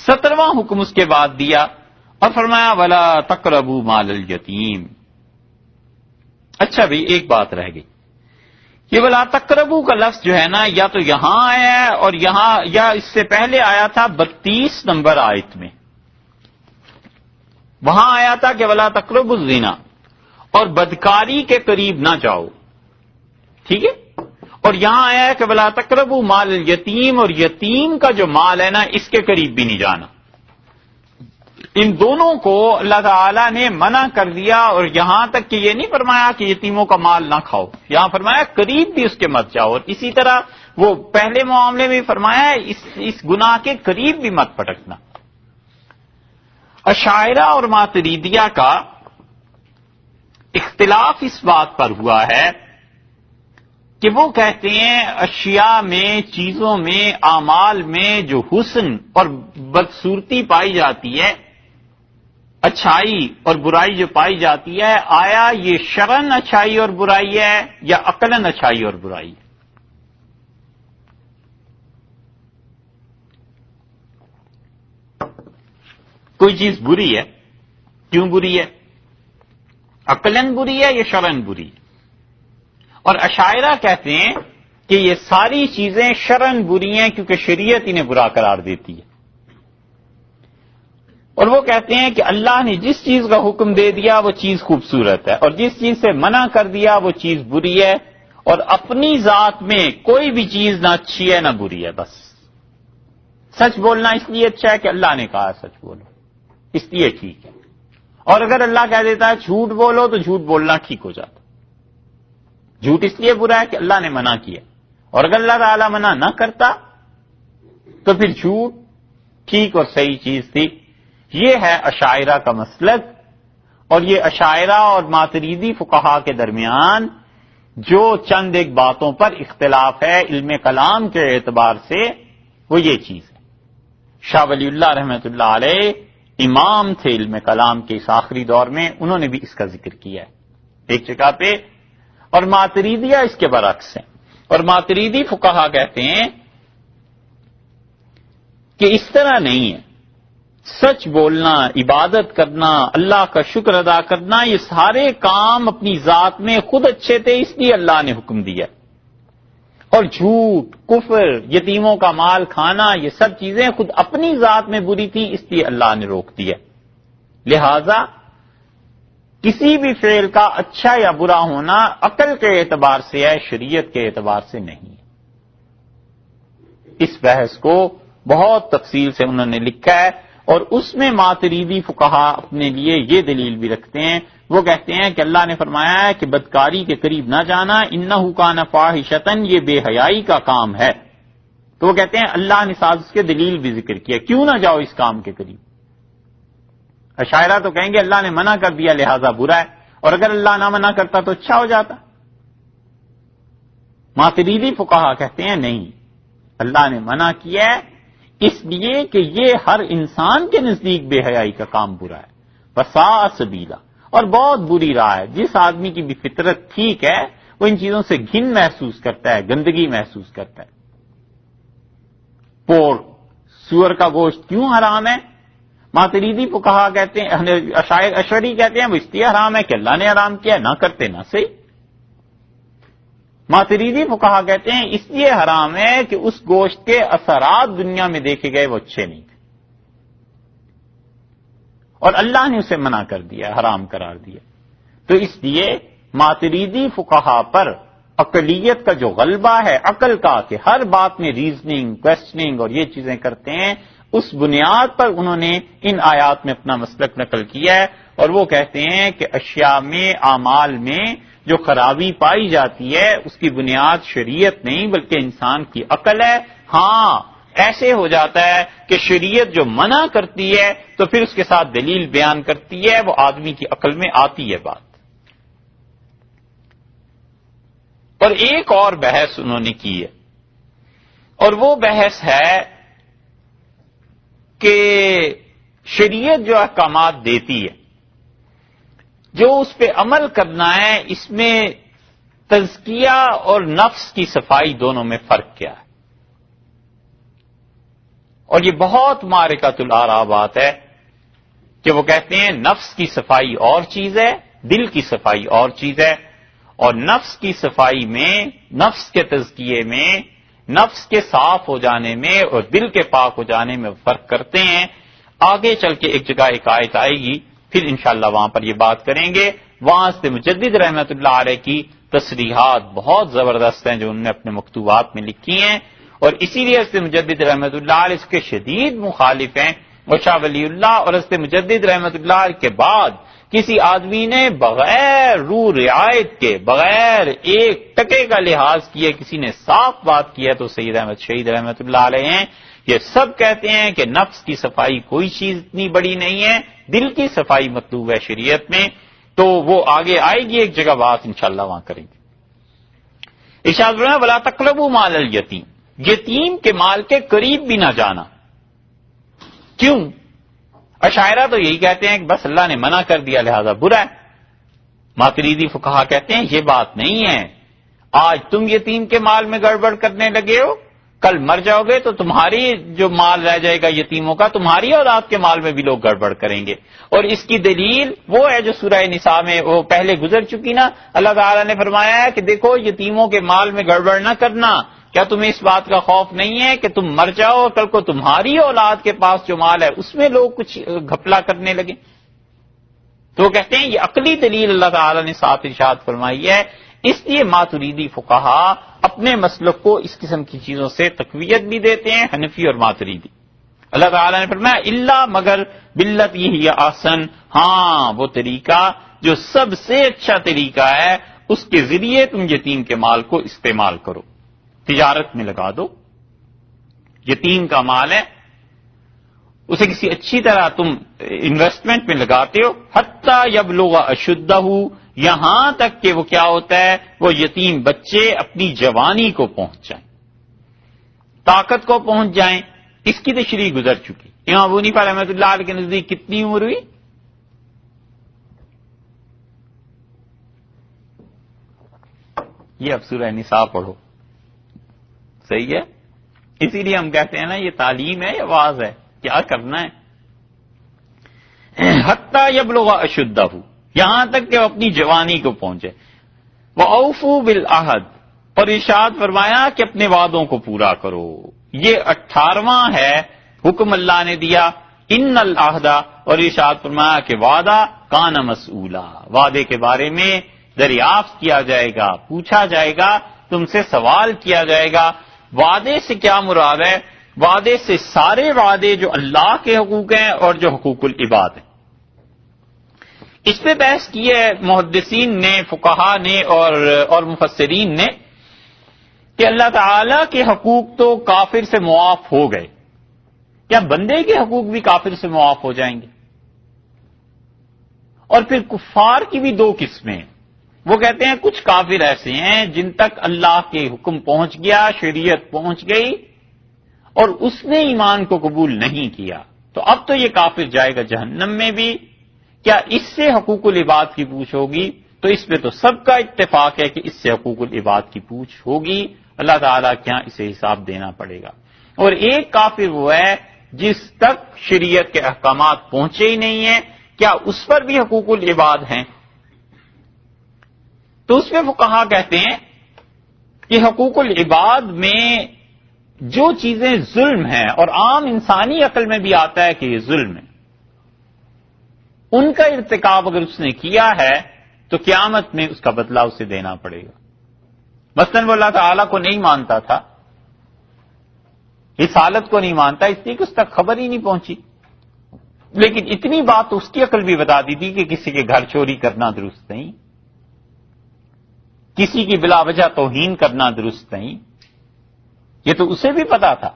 17واں حکم اس کے بعد دیا اور فرمایا ولا تقربوا مال الیتیم. اچھا بھئی ایک بات رہ گئی، یہ ولا تقربوا کا لفظ جو ہے نا یا تو یہاں آیا ہے اور یہاں یا اس سے پہلے آیا تھا 32 نمبر آیت میں. وہاں آیا تھا کہ ولا تقربوا الزنا، اور بدکاری کے قریب نہ جاؤ، ٹھیک ہے. اور یہاں آیا ہے کہ ولا تقربوا مال الیتیم، اور یتیم کا جو مال ہے نا اس کے قریب بھی نہیں جانا. ان دونوں کو اللہ تعالیٰ نے منع کر دیا، اور یہاں تک کہ یہ نہیں فرمایا کہ یتیموں کا مال نہ کھاؤ، یہاں فرمایا قریب بھی اس کے مت جاؤ. اور اسی طرح وہ پہلے معاملے میں فرمایا ہے اس گناہ کے قریب بھی مت پٹکنا. اشاعرہ اور ماتریدیہ کا اختلاف اس بات پر ہوا ہے کہ وہ کہتے ہیں اشیاء میں، چیزوں میں، اعمال میں جو حسن اور بدصورتی پائی جاتی ہے، اچھائی اور برائی جو پائی جاتی ہے، آیا یہ شرعاً اچھائی اور برائی ہے یا عقلاً اچھائی اور برائی ہے؟ کوئی چیز بری ہے، کیوں بری ہے؟ عقلاً بری ہے یا شرعاً بری ہے؟ اور اشاعرہ کہتے ہیں کہ یہ ساری چیزیں شرعاً بری ہیں کیونکہ شریعت انہیں برا قرار دیتی ہے. اور وہ کہتے ہیں کہ اللہ نے جس چیز کا حکم دے دیا وہ چیز خوبصورت ہے، اور جس چیز سے منع کر دیا وہ چیز بری ہے. اور اپنی ذات میں کوئی بھی چیز نہ اچھی ہے نہ بری ہے. بس سچ بولنا اس لیے اچھا ہے کہ اللہ نے کہا سچ بولو، اس لیے ٹھیک ہے. اور اگر اللہ کہہ دیتا ہے جھوٹ بولو تو جھوٹ بولنا ٹھیک ہو جاتا. جھوٹ اس لیے برا ہے کہ اللہ نے منع کیا، اور اگر اللہ تعالیٰ منع نہ کرتا تو پھر جھوٹ ٹھیک اور صحیح چیز تھی. یہ ہے اشاعرہ کا مسلک. اور یہ اشاعرہ اور ماتریدی فقہا کے درمیان جو چند ایک باتوں پر اختلاف ہے علم کلام کے اعتبار سے، وہ یہ چیز ہے. شاہ ولی اللہ رحمۃ اللہ علیہ امام تھے علم کلام کے اس آخری دور میں، انہوں نے بھی اس کا ذکر کیا ہے ایک جگہ پہ. اور ماتریدیہ اس کے برعکس ہیں. اور ماتریدی فقہا کہتے ہیں کہ اس طرح نہیں ہے. سچ بولنا، عبادت کرنا، اللہ کا شکر ادا کرنا، یہ سارے کام اپنی ذات میں خود اچھے تھے اس لیے اللہ نے حکم دیا. اور جھوٹ، کفر، یتیموں کا مال کھانا، یہ سب چیزیں خود اپنی ذات میں بری تھی اس لیے اللہ نے روک دیا. لہذا کسی بھی فعل کا اچھا یا برا ہونا عقل کے اعتبار سے ہے، شریعت کے اعتبار سے نہیں. اس بحث کو بہت تفصیل سے انہوں نے لکھا ہے، اور اس میں ماتریدی فقہا اپنے لیے یہ دلیل بھی رکھتے ہیں. وہ کہتے ہیں کہ اللہ نے فرمایا ہے کہ بدکاری کے قریب نہ جانا، انہ کان فاحشۃ، یہ بے حیائی کا کام ہے. تو وہ کہتے ہیں اللہ نے ساتھ اس کے دلیل بھی ذکر کیا، کیوں نہ جاؤ اس کام کے قریب. اشاعرہ تو کہیں گے اللہ نے منع کر دیا لہذا برا ہے، اور اگر اللہ نہ منع کرتا تو اچھا ہو جاتا. ماتریدی فقہا کہتے ہیں نہیں، اللہ نے منع کیا ہے اس لیے کہ یہ ہر انسان کے نزدیک بے حیائی کا کام برا ہے. وساء سبیلا، اور بہت بری راہ ہے. جس آدمی کی بھی فطرت ٹھیک ہے وہ ان چیزوں سے گھن محسوس کرتا ہے، گندگی محسوس کرتا ہے. پورک، سور کا گوشت کیوں حرام ہے؟ ماتریدی فقہا کہتے ہیں، اشعری کہتے ہیں وہ اس لیے حرام ہے کہ اللہ نے حرام کیا، نہ کرتے نہ صحیح. ماتریدی فقہا کہتے ہیں اس لیے حرام ہے کہ اس گوشت کے اثرات دنیا میں دیکھے گئے وہ اچھے نہیں تھے، اور اللہ نے اسے منع کر دیا، حرام قرار دیا. تو اس لیے ماتریدی فقہا پر عقلیت کا جو غلبہ ہے، عقل کا، کہ ہر بات میں ریزننگ، کوسچننگ اور یہ چیزیں کرتے ہیں، اس بنیاد پر انہوں نے ان آیات میں اپنا مسلک نقل کیا ہے. اور وہ کہتے ہیں کہ اشیاء میں، اعمال میں جو خرابی پائی جاتی ہے اس کی بنیاد شریعت نہیں بلکہ انسان کی عقل ہے. ہاں ایسے ہو جاتا ہے کہ شریعت جو منع کرتی ہے تو پھر اس کے ساتھ دلیل بیان کرتی ہے، وہ آدمی کی عقل میں آتی ہے بات. اور ایک اور بحث انہوں نے کی ہے، اور وہ بحث ہے کہ شریعت جو احکامات دیتی ہے، جو اس پہ عمل کرنا ہے، اس میں تزکیہ اور نفس کی صفائی دونوں میں فرق کیا ہے. اور یہ بہت معرکۃ الآراء بات ہے کہ وہ کہتے ہیں نفس کی صفائی اور چیز ہے، دل کی صفائی اور چیز ہے، اور نفس کی صفائی میں، نفس کے تزکیے میں، نفس کے صاف ہو جانے میں اور دل کے پاک ہو جانے میں فرق کرتے ہیں۔ آگے چل کے ایک جگہ ایک آیت آئے گی، پھر انشاءاللہ وہاں پر یہ بات کریں گے۔ وہاں سے مجدد رحمت اللہ علیہ کی تصریحات بہت زبردست ہیں جو انہوں نے اپنے مکتوبات میں لکھی ہیں، اور اسی لیے حضرت مجدد رحمت اللہ علیہ اس کے شدید مخالف ہیں، اور شاہ ولی اللہ اور حضرت مجدد رحمت اللہ علیہ کے بعد کسی آدمی نے بغیر رو رعایت کے، بغیر ایک ٹکے کا لحاظ کیے کسی نے صاف بات کی ہے تو سید احمد شہید رحمت اللہ علیہ ہیں۔ یہ سب کہتے ہیں کہ نفس کی صفائی کوئی چیز اتنی بڑی نہیں ہے، دل کی صفائی مطلوب ہے شریعت میں، تو وہ آگے آئے گی ایک جگہ بات، انشاءاللہ وہاں کریں گے۔ ارشاد فرمایا ولا تقربوا مال الیتیم، یتیم کے مال کے قریب بھی نہ جانا۔ کیوں؟ اشاعرہ تو یہی کہتے ہیں کہ بس اللہ نے منع کر دیا لہذا برا ہے۔ ماتریدی فقہا کہتے ہیں یہ بات نہیں ہے، آج تم یتیم کے مال میں گڑبڑ کرنے لگے ہو، کل مر جاؤ گے تو تمہاری جو مال رہ جائے گا یتیموں کا، تمہاری اولاد کے مال میں بھی لوگ گڑبڑ کریں گے۔ اور اس کی دلیل وہ ہے جو سورہ نساء میں وہ پہلے گزر چکی نا، اللہ تعالیٰ نے فرمایا ہے کہ دیکھو یتیموں کے مال میں گڑبڑ نہ کرنا، کیا تمہیں اس بات کا خوف نہیں ہے کہ تم مر جاؤ اور کل کو تمہاری اولاد کے پاس جو مال ہے اس میں لوگ کچھ گھپلا کرنے لگے؟ تو وہ کہتے ہیں یہ عقلی دلیل اللہ تعالیٰ نے ساتھ ارشاد فرمائی ہے، اس لیے ماتریدی فقہا اپنے مسلک کو اس قسم کی چیزوں سے تقویت بھی دیتے ہیں، حنفی اور ماتریدی۔ اللہ تعالیٰ نے فرمایا الا مگر باللتی ہی احسن، ہاں وہ طریقہ جو سب سے اچھا طریقہ ہے اس کے ذریعے تم یتیم کے مال کو استعمال کرو، تجارت میں لگا دو۔ یتیم کا مال ہے، اسے کسی اچھی طرح تم انویسٹمنٹ میں لگاتے ہو، حتی یبلغ اشدہ، یہاں تک کہ وہ کیا ہوتا ہے، وہ یتیم بچے اپنی جوانی کو پہنچ جائیں، طاقت کو پہنچ جائیں۔ اس کی تشریح گزر چکی۔ امام ابو حنیفہ رحمۃ اللہ علیہ کے نزدیک کتنی عمر ہوئی؟ یہ اب سورہ نساء پڑھو، صحیح ہے؟ اسی لیے ہم کہتے ہیں نا یہ تعلیم ہے یا واعظ ہے، کیا کرنا ہے؟ حتی یبلغ اشدہ، یہاں تک کہ وہ اپنی جوانی کو پہنچے۔ وَأَوْفُوا بِالْعَهْدِ، اور ارشاد فرمایا کہ اپنے وعدوں کو پورا کرو۔ یہ 18واں ہے حکم اللہ نے دیا، ان العہد، اور ارشاد فرمایا کہ وعدہ کان مسئولا، وعدے کے بارے میں دریافت کیا جائے گا، پوچھا جائے گا، تم سے سوال کیا جائے گا۔ وعدے سے کیا مراد ہے؟ وعدے سے سارے وعدے جو اللہ کے حقوق ہیں اور جو حقوق العباد ہیں۔ اس پہ بحث کی ہے محدثین نے، فقہا نے اور مفسرین نے کہ اللہ تعالی کے حقوق تو کافر سے معاف ہو گئے، کیا بندے کے حقوق بھی کافر سے معاف ہو جائیں گے؟ اور پھر کفار کی بھی دو قسمیں، وہ کہتے ہیں کچھ کافر ایسے ہیں جن تک اللہ کے حکم پہنچ گیا، شریعت پہنچ گئی اور اس نے ایمان کو قبول نہیں کیا، تو اب تو یہ کافر جائے گا جہنم میں بھی، کیا اس سے حقوق العباد کی پوچھ ہوگی؟ تو اس پہ تو سب کا اتفاق ہے کہ اس سے حقوق العباد کی پوچھ ہوگی، اللہ تعالیٰ کے یہاں اسے حساب دینا پڑے گا۔ اور ایک کافر وہ ہے جس تک شریعت کے احکامات پہنچے ہی نہیں ہیں، کیا اس پر بھی حقوق العباد ہیں؟ تو اس میں فقہا کہتے ہیں کہ حقوق العباد میں جو چیزیں ظلم ہیں اور عام انسانی عقل میں بھی آتا ہے کہ یہ ظلم ہے، ان کا ارتکاب اگر اس نے کیا ہے تو قیامت میں اس کا بدلہ اسے دینا پڑے گا۔ مثلاً وہ اللہ تعالیٰ کو نہیں مانتا تھا، رسالت کو نہیں مانتا اس لیے کہ اس تک خبر ہی نہیں پہنچی، لیکن اتنی بات تو اس کی عقل بھی بتا دی تھی کہ کسی کے گھر چوری کرنا درست نہیں، کسی کی بلا وجہ توہین کرنا درست نہیں، یہ تو اسے بھی پتا تھا۔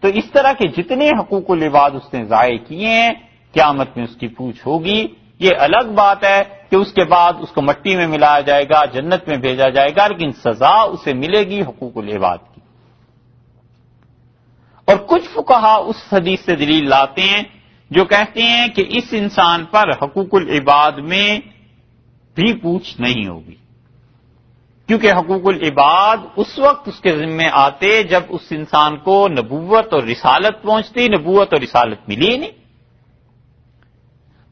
تو اس طرح کے جتنے حقوق العباد اس نے ضائع کیے ہیں قیامت میں اس کی پوچھ ہوگی۔ یہ الگ بات ہے کہ اس کے بعد اس کو مٹی میں ملایا جائے گا، جنت میں بھیجا جائے گا، لیکن سزا اسے ملے گی حقوق العباد کی۔ اور کچھ فقہا اس حدیث سے دلیل لاتے ہیں جو کہتے ہیں کہ اس انسان پر حقوق العباد میں بھی پوچھ نہیں ہوگی، کیونکہ حقوق العباد اس وقت اس کے ذمے آتے جب اس انسان کو نبوت اور رسالت پہنچتی، نبوت اور رسالت ملی ہی نہیں۔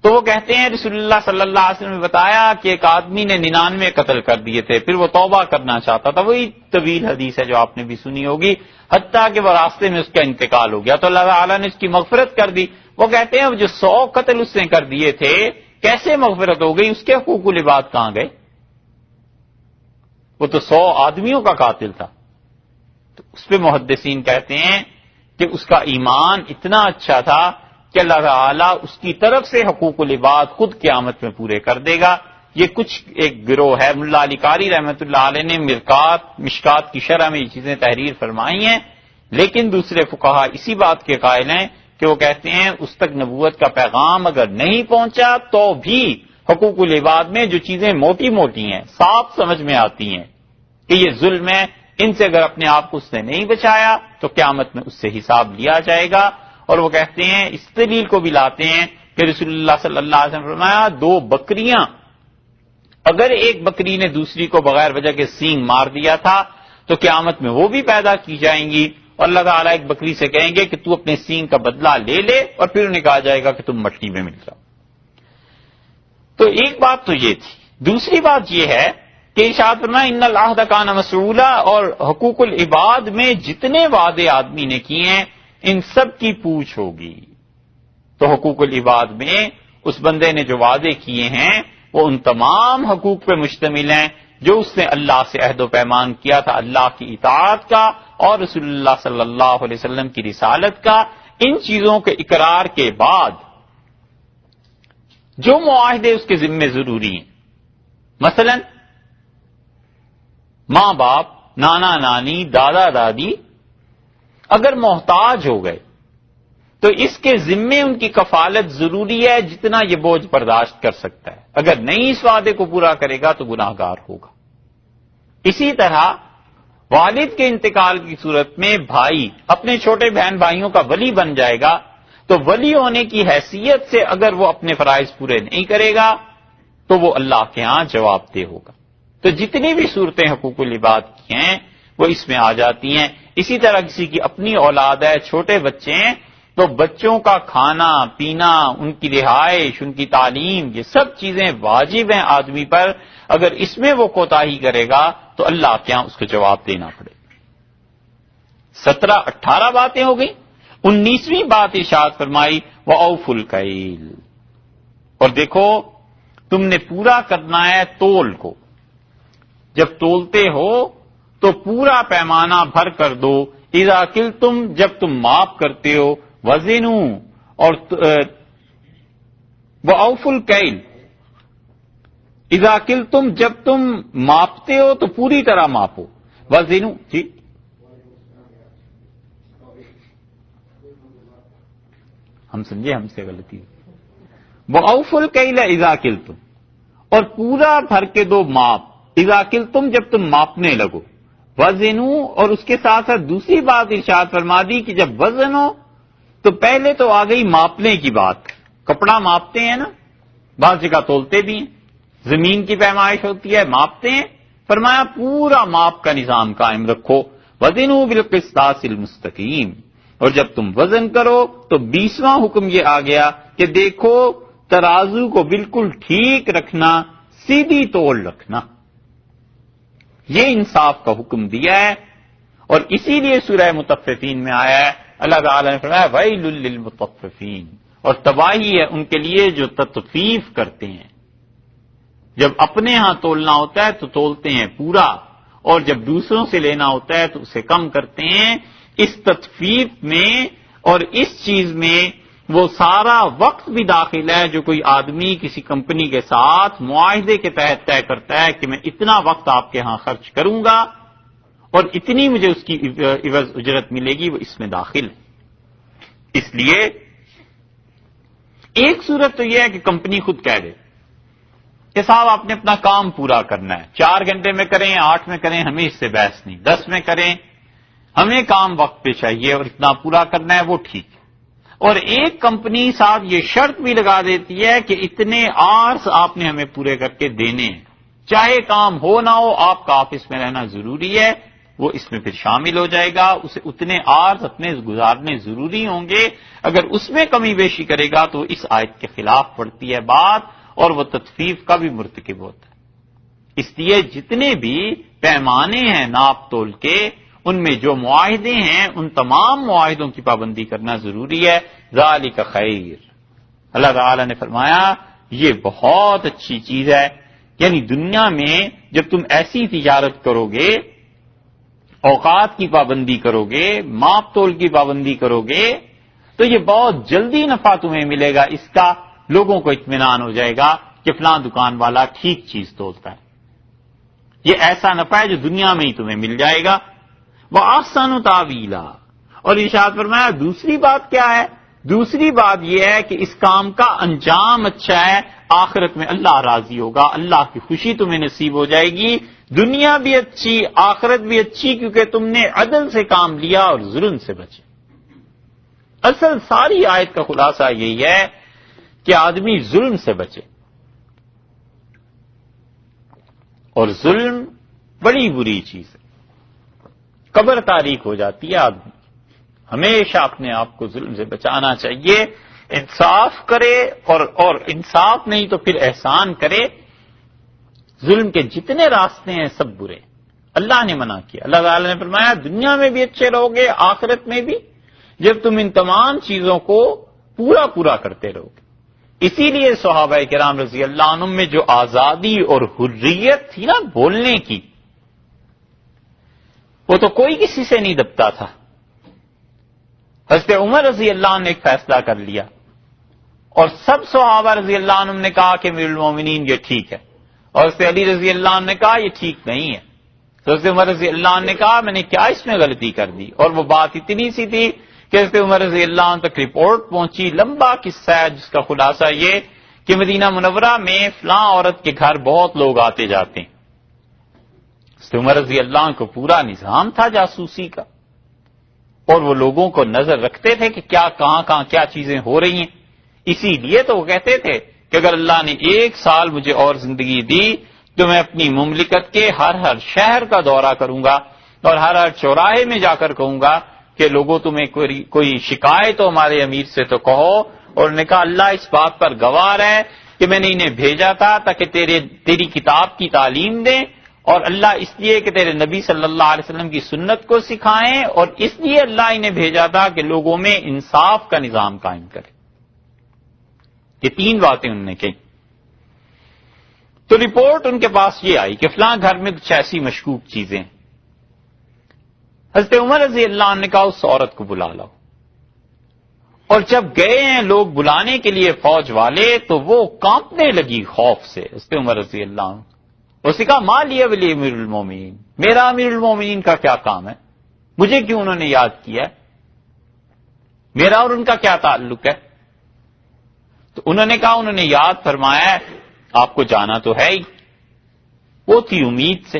تو وہ کہتے ہیں رسول اللہ صلی اللہ علیہ وسلم نے بتایا کہ ایک آدمی نے 99 قتل کر دیے تھے، پھر وہ توبہ کرنا چاہتا تھا، وہی طویل حدیث ہے جو آپ نے بھی سنی ہوگی، حتیٰ کہ وہ راستے میں اس کا انتقال ہو گیا تو اللہ تعالیٰ نے اس کی مغفرت کر دی۔ وہ کہتے ہیں جو 100 قتل اس نے کر دیے تھے کیسے مغفرت ہو گئی، اس کے حقوق العباد کہاں گئے؟ وہ تو 100 آدمیوں کا قاتل تھا۔ تو اس پہ محدثین کہتے ہیں کہ اس کا ایمان اتنا اچھا تھا کہ اللہ تعالیٰ اس کی طرف سے حقوق العباد خود قیامت میں پورے کر دے گا۔ یہ کچھ ایک گروہ ہے، ملا علی قاری رحمۃ اللہ علیہ نے مشکات کی شرح میں یہ چیزیں تحریر فرمائی ہیں، لیکن دوسرے فقہا اسی بات کے قائل ہیں کہ وہ کہتے ہیں اس تک نبوت کا پیغام اگر نہیں پہنچا تو بھی حقوق العباد میں جو چیزیں موٹی موٹی ہیں، صاف سمجھ میں آتی ہیں کہ یہ ظلم ہے، ان سے اگر اپنے آپ کو اس نے نہیں بچایا تو قیامت میں اس سے حساب لیا جائے گا۔ اور وہ کہتے ہیں اس دلیل کو بھی لاتے ہیں کہ رسول اللہ صلی اللہ علیہ وسلم نے فرمایا 2 بکریاں اگر ایک بکری نے دوسری کو بغیر وجہ کے سینگ مار دیا تھا تو قیامت میں وہ بھی پیدا کی جائیں گی، اور اللہ تعالیٰ ایک بکری سے کہیں گے کہ تو اپنے سینگ کا بدلہ لے لے، اور پھر انہیں کہا جائے گا کہ تم مٹی میں مل جاؤ۔ تو ایک بات تو یہ تھی۔ دوسری بات یہ ہے کہ ارشاد فرمایا ان العہد کان مسئولا، اور حقوق العباد میں جتنے وعدے آدمی نے کیے ہیں ان سب کی پوچھ ہوگی۔ تو حقوق العباد میں اس بندے نے جو وعدے کیے ہیں وہ ان تمام حقوق پہ مشتمل ہیں جو اس نے اللہ سے عہد و پیمان کیا تھا، اللہ کی اطاعت کا اور رسول اللہ صلی اللہ علیہ وسلم کی رسالت کا۔ ان چیزوں کے اقرار کے بعد جو معاہدے اس کے ذمے ضروری ہیں، مثلا ماں باپ، نانا نانی، دادا دادی اگر محتاج ہو گئے تو اس کے ذمے ان کی کفالت ضروری ہے جتنا یہ بوجھ برداشت کر سکتا ہے، اگر نہیں اس وعدے کو پورا کرے گا تو گناہ گار ہوگا۔ اسی طرح والد کے انتقال کی صورت میں بھائی اپنے چھوٹے بہن بھائیوں کا ولی بن جائے گا تو ولی ہونے کی حیثیت سے اگر وہ اپنے فرائض پورے نہیں کرے گا تو وہ اللہ کے ہاں جواب دہ ہوگا۔ تو جتنی بھی صورتیں حقوق العباد کی ہیں وہ اس میں آ جاتی ہیں۔ اسی طرح کسی کی اپنی اولاد ہے، چھوٹے بچے ہیں، تو بچوں کا کھانا پینا، ان کی رہائش، ان کی تعلیم، یہ سب چیزیں واجب ہیں آدمی پر۔ اگر اس میں وہ کوتاہی کرے گا تو اللہ کے ہاں اس کو جواب دینا پڑے گا۔ 17-18 باتیں ہو گئی۔ 19ویں بات ارشاد فرمائی وَأَوْفُوا الْكَيْلَ، اور دیکھو تم نے پورا کرنا ہے تول کو، جب تولتے ہو تو پورا پیمانہ بھر کر دو، اذا کلتم جب تم ماپ کرتے ہو، وزنوا اور وَأَوْفُوا الْكَيْلَ اذا کلتم جب تم ماپتے ہو تو پوری طرح ماپو، وزنوا جی ہم سمجھے ہم سے غلطی ہوئی۔ وَأَوْفُوا الْكَيْلَ اذا کلتم، اور پورا بھر کے دو ماپ، اذا کلتم جب تم ماپنے لگو، وزنوا اور اس کے ساتھ ساتھ دوسری بات ارشاد فرما دی کہ جب وزن ہو تو پہلے تو آ گئی ماپنے کی بات، کپڑا ماپتے ہیں نا، بعض جگہ تولتے بھی ہیں، زمین کی پیمائش ہوتی ہے ماپتے ہیں، فرمایا پورا ماپ کا نظام قائم رکھو، وزنوا بالقسطاس المستقیم، اور جب تم وزن کرو تو 20واں حکم یہ آ گیا کہ دیکھو ترازو کو بالکل ٹھیک رکھنا، سیدھی تول رکھنا، یہ انصاف کا حکم دیا ہے۔ اور اسی لیے سورہ مطففین میں آیا ہے، اللہ تعالیٰ نے فرمایا ویل للمطففین، اور تباہی ہے ان کے لیے جو تطفیف کرتے ہیں، جب اپنے ہاں تولنا ہوتا ہے تو تولتے ہیں پورا، اور جب دوسروں سے لینا ہوتا ہے تو اسے کم کرتے ہیں۔ اس تطفیف میں اور اس چیز میں وہ سارا وقت بھی داخل ہے جو کوئی آدمی کسی کمپنی کے ساتھ معاہدے کے تحت طے کرتا ہے کہ میں اتنا وقت آپ کے ہاں خرچ کروں گا اور اتنی مجھے اس کی عوض اجرت ملے گی، وہ اس میں داخل ہے۔ اس لیے ایک صورت تو یہ ہے کہ کمپنی خود کہہ دے کہ صاحب آپ نے اپنا کام پورا کرنا ہے، 4 گھنٹے میں کریں، 8 میں کریں، ہمیں اس سے بحث نہیں، 10 میں کریں، ہمیں کام وقت پہ چاہیے اور اتنا پورا کرنا ہے، وہ ٹھیک ہے۔ اور ایک کمپنی صاحب یہ شرط بھی لگا دیتی ہے کہ اتنے آرس آپ نے ہمیں پورے کر کے دینے ہیں، چاہے کام ہو نہ ہو آپ کا آفس میں رہنا ضروری ہے، وہ اس میں پھر شامل ہو جائے گا. اسے اتنے آرز اپنے گزارنے ضروری ہوں گے. اگر اس میں کمی بیشی کرے گا تو اس آیت کے خلاف پڑتی ہے بات، اور وہ تطفیف کا بھی مرتکب ہوتا ہے. اس لیے جتنے بھی پیمانے ہیں ناپ تول کے، ان میں جو معاہدے ہیں ان تمام معاہدوں کی پابندی کرنا ضروری ہے. ذالک خیر، اللہ تعالی نے فرمایا یہ بہت اچھی چیز ہے. یعنی دنیا میں جب تم ایسی تجارت کرو گے، اوقات کی پابندی کرو گے، ماپ تول کی پابندی کرو گے، تو یہ بہت جلدی نفع تمہیں ملے گا. اس کا لوگوں کو اطمینان ہو جائے گا کہ فلاں دکان والا ٹھیک چیز تولتا ہے. یہ ایسا نفع ہے جو دنیا میں ہی تمہیں مل جائے گا. وَأَحْسَنُ تَأْوِيلًا، اور ارشاد فرمایا دوسری بات کیا ہے؟ دوسری بات یہ ہے کہ اس کام کا انجام اچھا ہے، آخرت میں اللہ راضی ہوگا، اللہ کی خوشی تمہیں نصیب ہو جائے گی. دنیا بھی اچھی، آخرت بھی اچھی، کیونکہ تم نے عدل سے کام لیا اور ظلم سے بچے. اصل ساری آیت کا خلاصہ یہی ہے کہ آدمی ظلم سے بچے، اور ظلم بڑی بری چیز ہے. قبر تاریک ہو جاتی ہے. آدمی ہمیشہ اپنے آپ کو ظلم سے بچانا چاہیے، انصاف کرے، اور انصاف نہیں تو پھر احسان کرے. ظلم کے جتنے راستے ہیں سب برے، اللہ نے منع کیا. اللہ تعالی نے فرمایا دنیا میں بھی اچھے رہو گے، آخرت میں بھی، جب تم ان تمام چیزوں کو پورا کرتے رہو گے. اسی لیے صحابہ کرام رضی اللہ عنہم میں جو آزادی اور حریت تھی نا بولنے کی، وہ تو کوئی کسی سے نہیں دبتا تھا. حضرت عمر رضی اللہ عنہ نے ایک فیصلہ کر لیا، اور سب صحابہ رضی اللہ عنہم نے کہا کہ امیر المومنین یہ ٹھیک ہے، اور حضرت علی رضی اللہ عنہ نے کہا یہ ٹھیک نہیں ہے. حضرت عمر رضی اللہ عنہ نے کہا میں نے کیا اس میں غلطی کر دی، اور وہ بات اتنی سی تھی کہ حضرت عمر رضی اللہ عنہ تک رپورٹ پہنچی. لمبا قصہ ہے جس کا خلاصہ یہ کہ مدینہ منورہ میں فلاں عورت کے گھر بہت لوگ آتے جاتے ہیں. حضرت عمر رضی اللہ عنہ کو پورا نظام تھا جاسوسی کا، اور وہ لوگوں کو نظر رکھتے تھے کہ کیا کہاں کیا چیزیں ہو رہی ہیں. اسی لیے تو وہ کہتے تھے کہ اگر اللہ نے 1 سال مجھے اور زندگی دی تو میں اپنی مملکت کے ہر شہر کا دورہ کروں گا، اور ہر چوراہے میں جا کر کہوں گا کہ لوگوں تمہیں کوئی شکایت ہو ہمارے امیر سے تو کہو. اور انہوں نے کہا اللہ اس بات پر گواہ ہے کہ میں نے انہیں بھیجا تھا تاکہ تیری کتاب کی تعلیم دیں، اور اللہ اس لیے کہ تیرے نبی صلی اللہ علیہ وسلم کی سنت کو سکھائیں، اور اس لیے اللہ انہیں بھیجا تھا کہ لوگوں میں انصاف کا نظام قائم کرے. یہ 3 باتیں انہوں نے کہی. تو رپورٹ ان کے پاس یہ آئی کہ فلاں گھر میں کچھ ایسی مشکوک چیزیں ہیں. حضرت عمر رضی اللہ عنہ نے کہا اس عورت کو بلا لاؤ. اور جب گئے ہیں لوگ بلانے کے لیے فوج والے، تو وہ کانپنے لگی خوف سے. حضرت عمر رضی اللہ عنہ اس نے کہا ما لی ولی امیر المومنین، میرا امیر المومنین کا کیا کام ہے، مجھے کیوں انہوں نے یاد کیا ہے، میرا اور ان کا کیا تعلق ہے. تو انہوں نے کہا انہوں نے یاد فرمایا ہے آپ کو جانا تو ہے ہی. وہ تھی امید سے،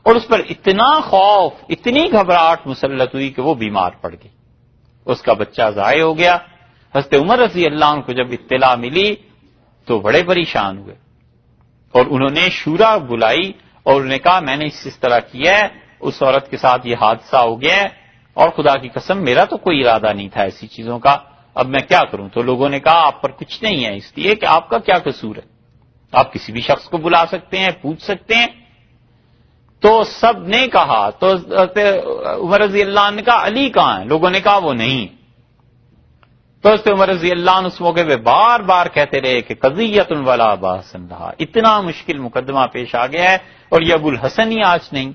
اور اس پر اتنا خوف، اتنی گھبراہٹ مسلط ہوئی کہ وہ بیمار پڑ گئی، اس کا بچہ ضائع ہو گیا. حضرت عمر رضی اللہ عنہ کو جب اطلاع ملی تو بڑے پریشان ہوئے، اور انہوں نے شورا بلائی اور انہوں نے کہا میں نے اس طرح کیا ہے، اس عورت کے ساتھ یہ حادثہ ہو گیا ہے، اور خدا کی قسم میرا تو کوئی ارادہ نہیں تھا ایسی چیزوں کا، اب میں کیا کروں. تو لوگوں نے کہا آپ پر کچھ نہیں ہے، اس لیے کہ آپ کا کیا قصور ہے، آپ کسی بھی شخص کو بلا سکتے ہیں، پوچھ سکتے ہیں. تو سب نے کہا، تو عمر رضی اللہ عنہ نے کہا علی کہاں ہے، لوگوں نے کہا وہ نہیں. تو حضرت عمر رضی اللہ عنہ اس موقع پہ بار بار کہتے رہے کہ قضیۃ ولا باس رہا، اتنا مشکل مقدمہ پیش آ گیا ہے اور یہ ابو الحسن ہی آج نہیں.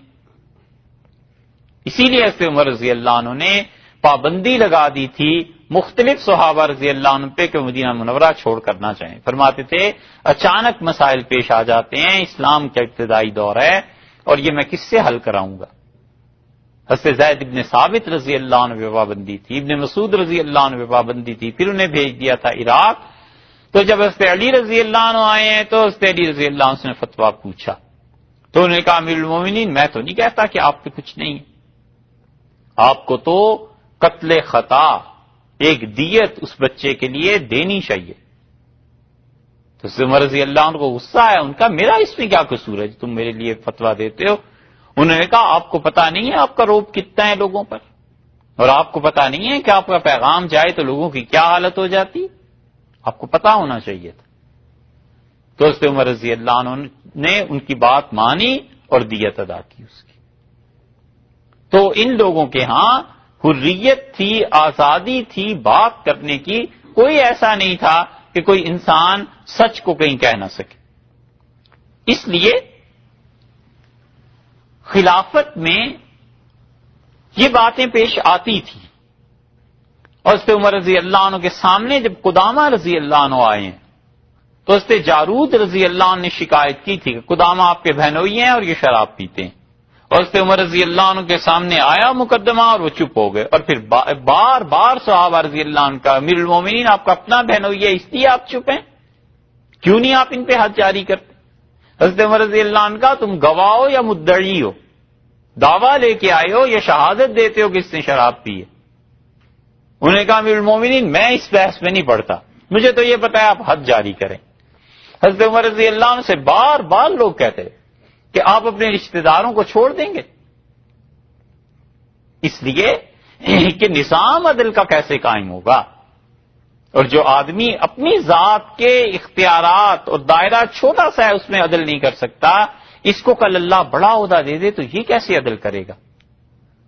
اسی لیے حضرت عمر رضی اللہ عنہ نے پابندی لگا دی تھی مختلف صحابہ رضی اللہ عنہ پہ کہ مدینہ منورہ چھوڑ کر نہ جائیں. فرماتے تھے اچانک مسائل پیش آ جاتے ہیں، اسلام کا ابتدائی دور ہے، اور یہ میں کس سے حل کراؤں گا. حضرت زید ابن ثابت رضی اللہ عنہ پہ پابندی تھی، ابن مسعود رضی اللہ عنہ پہ پابندی تھی، پھر انہیں بھیج دیا تھا عراق. تو جب حضرت علی رضی اللہ عنہ آئے ہیں تو حضرت علی رضی اللہ عنہ سے فتویٰ پوچھا، تو انہوں نے کہا امیر المومنین میں تو نہیں کہتا کہ آپ پہ کچھ نہیں ہے، آپ کو تو قتل خطا ایک دیت اس بچے کے لیے دینی چاہیے. تو تو عمر رضی اللہ عنہ کو غصہ آیا، ان کا میرا اس میں کیا قصور ہے جو تم میرے لیے فتویٰ دیتے ہو؟ انہوں نے کہا آپ کو پتا نہیں ہے آپ کا روب کتنا ہے لوگوں پر، اور آپ کو پتا نہیں ہے کہ آپ کا پیغام جائے تو لوگوں کی کیا حالت ہو جاتی، آپ کو پتا ہونا چاہیے تھا۔ تو حضرت عمر رضی اللہ عنہ نے ان کی بات مانی اور دیت ادا کی اس کی۔ تو ان لوگوں کے ہاں حریت تھی، آزادی تھی بات کرنے کی، کوئی ایسا نہیں تھا کہ کوئی انسان سچ کو کہیں کہہ نہ سکے۔ اس لیے خلافت میں یہ باتیں پیش آتی تھی، اور حضرت عمر رضی اللہ عنہ کے سامنے جب قدامہ رضی اللہ عنہ آئے ہیں تو حضرت جارود رضی اللہ عنہ نے شکایت کی تھی کہ قدامہ آپ کے بہنوئی ہیں اور یہ شراب پیتے ہیں، اور حضرت عمر رضی اللہ عنہ کے سامنے آیا مقدمہ اور وہ چپ ہو گئے، اور پھر بار بار صحابہ رضی اللہ عنہ کا امیر المومنین آپ کا اپنا بہنوئی ہے اس لیے آپ چپ ہیں، کیوں نہیں آپ ان پہ حد جاری کرتے؟ حضرت عمر رضی اللہ عنہ کا تم گواہ ہو یا مدعی ہو، دعویٰ لے کے آئے ہو یا شہادت دیتے ہو کہ اس نے شراب پی ہے؟ انہوں نے کہا امیر المومنین میں اس بحث میں نہیں پڑتا، مجھے تو یہ پتا ہے آپ حد جاری کریں۔ حضرت عمر رضی اللہ عنہ سے بار بار لوگ کہتے کہ آپ اپنے رشتہ داروں کو چھوڑ دیں گے، اس لیے کہ نظام عدل کا کیسے قائم ہوگا، اور جو آدمی اپنی ذات کے اختیارات اور دائرہ چھوٹا سا ہے اس میں عدل نہیں کر سکتا، اس کو کل اللہ بڑا عہدہ دے دے تو یہ کیسے عدل کرے گا؟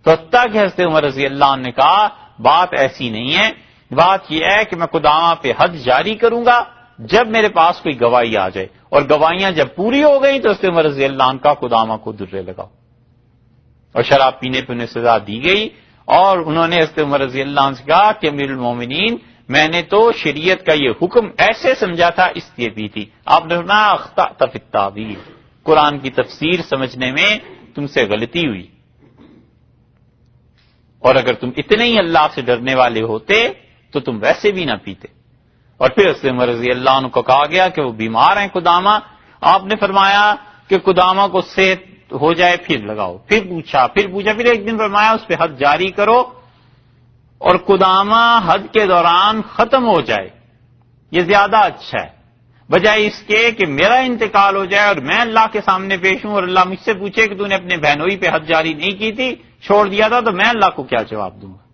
تو حتیٰ کہ حضرت عمر رضی اللہ عنہ نے کہا بات ایسی نہیں ہے، بات یہ ہے کہ میں قدامہ پہ حد جاری کروں گا جب میرے پاس کوئی گواہی آ جائے، اور گواہیاں جب پوری ہو گئی تو حضرت عمر رضی اللہ عنہ کا قدامہ کو درے لگاؤ، اور شراب پینے پہ انہیں سزا دی گئی۔ اور انہوں نے حضرت عمر رضی اللہ عنہ سے کہا کہ امیر المومنین میں نے تو شریعت کا یہ حکم ایسے سمجھا تھا اس لیے بھی تھی، آپ نے فرمایا اخطأت فی التعبیر، قرآن کی تفسیر سمجھنے میں تم سے غلطی ہوئی، اور اگر تم اتنے ہی اللہ سے ڈرنے والے ہوتے تو تم ویسے بھی نہ پیتے۔ اور پھر حضرت عمر رضی اللہ عنہ کو کہا گیا کہ وہ بیمار ہیں قدامہ، آپ نے فرمایا کہ قدامہ کو صحت ہو جائے پھر لگاؤ، پھر پوچھا پھر ایک دن فرمایا اس پہ حد جاری کرو اور قدامہ حد کے دوران ختم ہو جائے، یہ زیادہ اچھا ہے بجائے اس کے کہ میرا انتقال ہو جائے اور میں اللہ کے سامنے پیش ہوں اور اللہ مجھ سے پوچھے کہ تو نے اپنے بہنوئی پہ حد جاری نہیں کی تھی، چھوڑ دیا تھا، تو میں اللہ کو کیا جواب دوں گا؟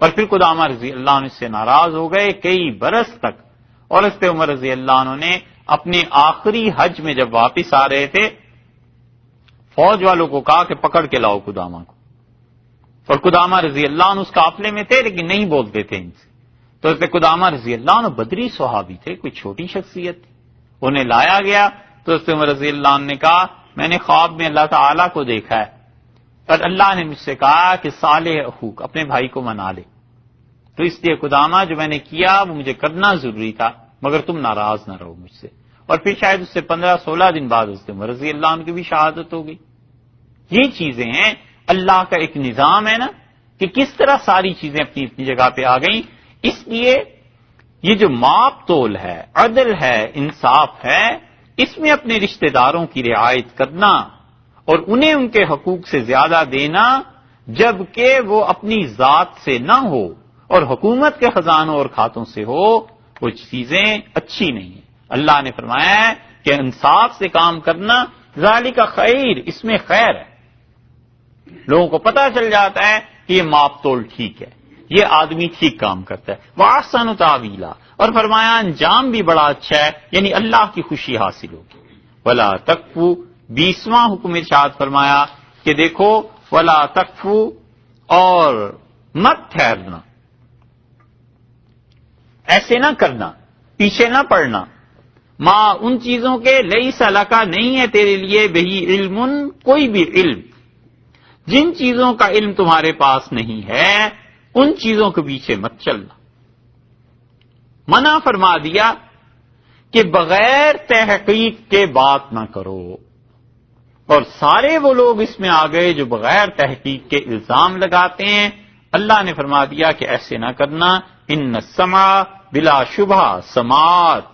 اور پھر قدامہ رضی اللہ عنہ سے ناراض ہو گئے کئی برس تک، اور حضرت عمر رضی اللہ عنہ نے اپنے آخری حج میں جب واپس آ رہے تھے فوج والوں کو کہا کہ پکڑ کے لاؤ قدامہ کو، اور قدامہ رضی اللہ عنہ اس قافلے میں تھے لیکن نہیں بولتے تھے ان سے، تو حضرت قدامہ رضی اللہ عنہ بدری صحابی تھے، کوئی چھوٹی شخصیت تھی، انہیں لایا گیا تو حضرت عمر رضی اللہ عنہ نے کہا میں نے خواب میں اللہ تعالیٰ کو دیکھا ہے اور اللہ نے مجھ سے کہا کہ صالح اخوک اپنے بھائی کو منا لے، تو اس لیے قدامہ جو میں نے کیا وہ مجھے کرنا ضروری تھا، مگر تم ناراض نہ رہو مجھ سے۔ اور پھر شاید اس سے 15-16 دن بعد حضرت عمر رضی اللہ عنہ کی بھی شہادت ہو گئی۔ یہ چیزیں ہیں، اللہ کا ایک نظام ہے نا کہ کس طرح ساری چیزیں اپنی اپنی جگہ پہ آ گئیں۔ اس لیے یہ جو ماپ تول ہے، عدل ہے، انصاف ہے، اس میں اپنے رشتہ داروں کی رعایت کرنا اور انہیں ان کے حقوق سے زیادہ دینا جبکہ وہ اپنی ذات سے نہ ہو اور حکومت کے خزانوں اور کھاتوں سے ہو، وہ چیزیں اچھی نہیں ہیں۔ اللہ نے فرمایا ہے کہ انصاف سے کام کرنا ذالک خیر، اس میں خیر ہے، لوگوں کو پتہ چل جاتا ہے کہ یہ ماپ تول ٹھیک ہے، یہ آدمی ٹھیک کام کرتا ہے۔ وَأَحْسَنُ تَأْوِيلًا، اور فرمایا انجام بھی بڑا اچھا ہے، یعنی اللہ کی خوشی حاصل ہوگی۔ وَلَا تَقْفُوا، 20واں حکم ارشاد فرمایا کہ دیکھو وَلَا تَقْفُوا، اور مت ٹھہرنا، ایسے نہ کرنا، پیچھے نہ پڑنا، ماں ان چیزوں کے لیس لک، نہیں ہے تیرے لیے بہی علم، کوئی بھی علم، جن چیزوں کا علم تمہارے پاس نہیں ہے ان چیزوں کے پیچھے مت چلنا۔ منع فرما دیا کہ بغیر تحقیق کے بات نہ کرو، اور سارے وہ لوگ اس میں آ گئے جو بغیر تحقیق کے الزام لگاتے ہیں۔ اللہ نے فرما دیا کہ ایسے نہ کرنا، ان السمع بلا شبہ، سماعت،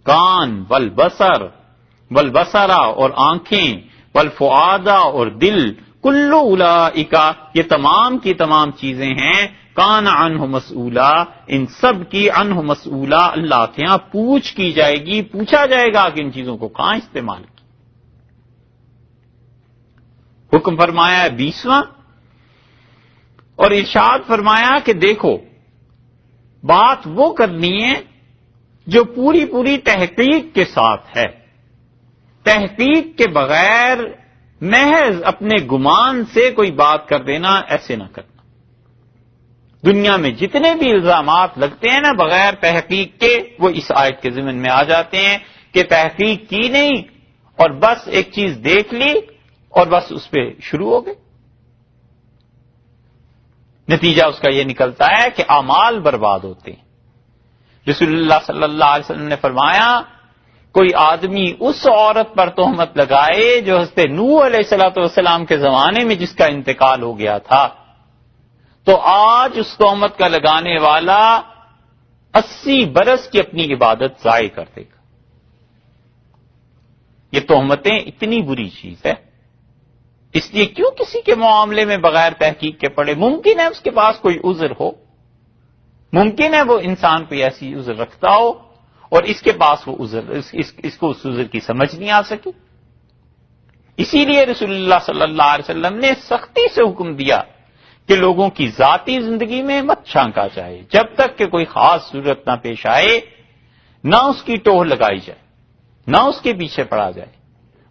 کان، والبصر اور آنکھیں، والفؤاد اور دل، کلو اولئک، یہ تمام کی تمام چیزیں ہیں، کان عنہ مسئولا، ان سب کی عنہ مسئولا، اللہ کے ہاں پوچھ کی جائے گی، پوچھا جائے گا کہ ان چیزوں کو کہاں استعمال کیا۔ حکم فرمایا ہے 20واں، اور ارشاد فرمایا کہ دیکھو بات وہ کرنی ہے جو پوری پوری تحقیق کے ساتھ ہے، تحقیق کے بغیر محض اپنے گمان سے کوئی بات کر دینا، ایسے نہ کرنا۔ دنیا میں جتنے بھی الزامات لگتے ہیں نا بغیر تحقیق کے، وہ اس آیت کے ضمن میں آ جاتے ہیں کہ تحقیق کی نہیں اور بس ایک چیز دیکھ لی اور بس اس پہ شروع ہو گئے۔ نتیجہ اس کا یہ نکلتا ہے کہ اعمال برباد ہوتے ہیں۔ رسول اللہ صلی اللہ علیہ وسلم نے فرمایا کوئی آدمی اس عورت پر تہمت لگائے جو حضرت نوح علیہ السلام کے زمانے میں جس کا انتقال ہو گیا تھا، تو آج اس تہمت کا لگانے والا 80 برس کی اپنی عبادت ضائع کر دے گا۔ یہ تہمتیں اتنی بری چیز ہے، اس لیے کیوں کسی کے معاملے میں بغیر تحقیق کے پڑے؟ ممکن ہے اس کے پاس کوئی عذر ہو، ممکن ہے وہ انسان کوئی ایسی عذر رکھتا ہو اور اس کے پاس وہ عذر اس کو اس عذر کی سمجھ نہیں آ سکی۔ اسی لیے رسول اللہ صلی اللہ علیہ وسلم نے سختی سے حکم دیا کہ لوگوں کی ذاتی زندگی میں مت جھانکا جائے، جب تک کہ کوئی خاص صورت نہ پیش آئے، نہ اس کی ٹوہ لگائی جائے، نہ اس کے پیچھے پڑا جائے۔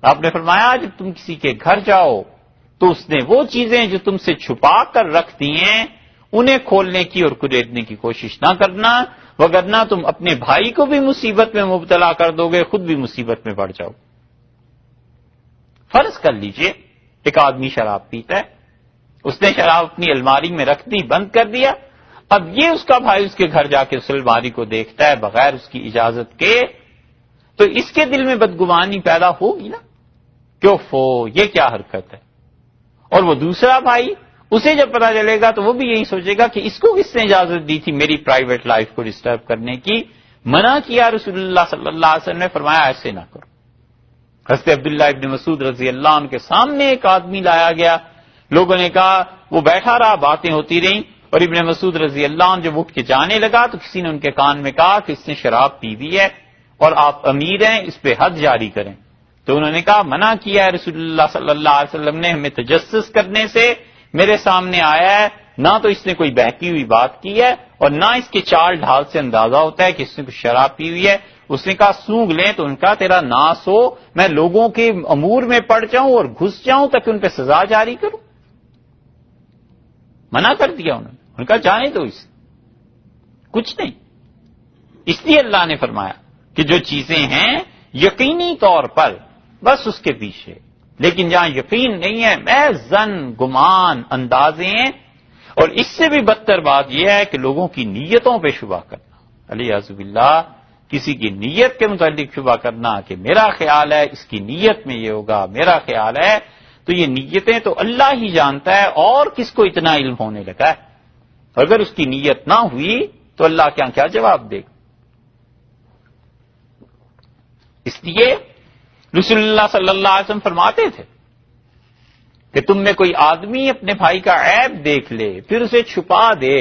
آپ نے فرمایا جب تم کسی کے گھر جاؤ تو اس نے وہ چیزیں جو تم سے چھپا کر رکھ دی ہیں انہیں کھولنے کی اور کریدنے کی کوشش نہ کرنا، وگرنہ تم اپنے بھائی کو بھی مصیبت میں مبتلا کر دو گے، خود بھی مصیبت میں پڑ جاؤ۔ فرض کر لیجئے ایک آدمی شراب پیتا ہے، اس نے شراب اپنی الماری میں رکھ دی، بند کر دیا، اب یہ اس کا بھائی اس کے گھر جا کے اس الماری کو دیکھتا ہے بغیر اس کی اجازت کے، تو اس کے دل میں بدگمانی پیدا ہوگی نا کہ اوفو یہ کیا حرکت ہے۔ اور وہ دوسرا بھائی، اسے جب پتا چلے گا تو وہ بھی یہی سوچے گا کہ اس کو کس نے اجازت دی تھی میری پرائیویٹ لائف کو ڈسٹرب کرنے کی؟ منع کیا رسول اللہ صلی اللہ علیہ وسلم نے، فرمایا ایسے نہ کرو۔ حضرت عبداللہ ابن مسعود رضی اللہ عنہ کے سامنے ایک آدمی لایا گیا، لوگوں نے کہا، وہ بیٹھا رہا، باتیں ہوتی رہیں، اور ابن مسعود رضی اللہ عنہ جب اٹھ کے جانے لگا تو کسی نے ان کے کان میں کہا کہ اس نے شراب پی ہوئی ہے اور آپ امیر ہیں، اس پہ حد جاری کریں۔ تو انہوں نے کہا منع کیا ہے رسول اللہ صلی اللہ علیہ وسلم نے ہمیں تجسس کرنے سے، میرے سامنے آیا ہے، نہ تو اس نے کوئی بہکی ہوئی بات کی ہے اور نہ اس کے چال ڈھال سے اندازہ ہوتا ہے کہ اس نے کچھ شراب پی ہوئی ہے۔ اس نے کہا سونگ لیں، تو ان کا تیرا ناس ہو، میں لوگوں کے امور میں پڑ جاؤں اور گھس جاؤں تاکہ ان پہ سزا جاری کروں۔ منع کر دیا انہوں نے کہا جانے دو اسے، کچھ نہیں۔ اس لیے اللہ نے فرمایا کہ جو چیزیں ہیں یقینی طور پر بس اس کے پیچھے، لیکن جہاں یقین نہیں ہے محض ظن، گمان، اندازے ہیں، اور اس سے بھی بدتر بات یہ ہے کہ لوگوں کی نیتوں پہ شبہ کرنا، علیہ باللہ، کسی کی نیت کے متعلق شبہ کرنا کہ میرا خیال ہے اس کی نیت میں یہ ہوگا، میرا خیال ہے، تو یہ نیتیں تو اللہ ہی جانتا ہے، اور کس کو اتنا علم ہونے لگا ہے؟ اگر اس کی نیت نہ ہوئی تو اللہ کیا جواب دے گا؟ اس لیے رسول اللہ صلی اللہ علیہ وسلم فرماتے تھے کہ تم میں کوئی آدمی اپنے بھائی کا عیب دیکھ لے پھر اسے چھپا دے،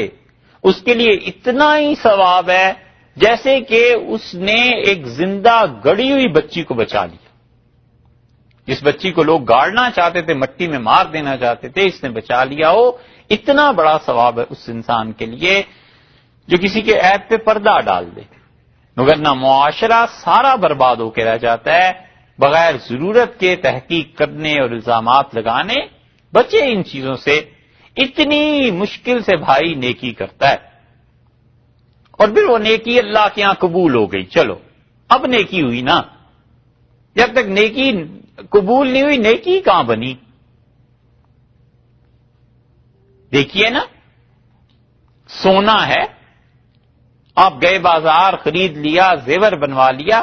اس کے لیے اتنا ہی ثواب ہے جیسے کہ اس نے ایک زندہ گڑی ہوئی بچی کو بچا لیا۔ جس بچی کو لوگ گاڑنا چاہتے تھے، مٹی میں مار دینا چاہتے تھے، اس نے بچا لیا ہو، اتنا بڑا ثواب ہے اس انسان کے لیے جو کسی کے عیب پہ پردہ ڈال دے، مگر نہ معاشرہ سارا برباد ہو کے رہ جاتا ہے بغیر ضرورت کے تحقیق کرنے اور الزامات لگانے۔ بچے ان چیزوں سے، اتنی مشکل سے بھائی نیکی کرتا ہے اور پھر وہ نیکی اللہ کے یہاں قبول ہو گئی، چلو اب نیکی ہوئی نا، جب تک نیکی قبول نہیں ہوئی نیکی کہاں بنی؟ دیکھیے نا، سونا ہے، آپ گئے بازار، خرید لیا، زیور بنوا لیا،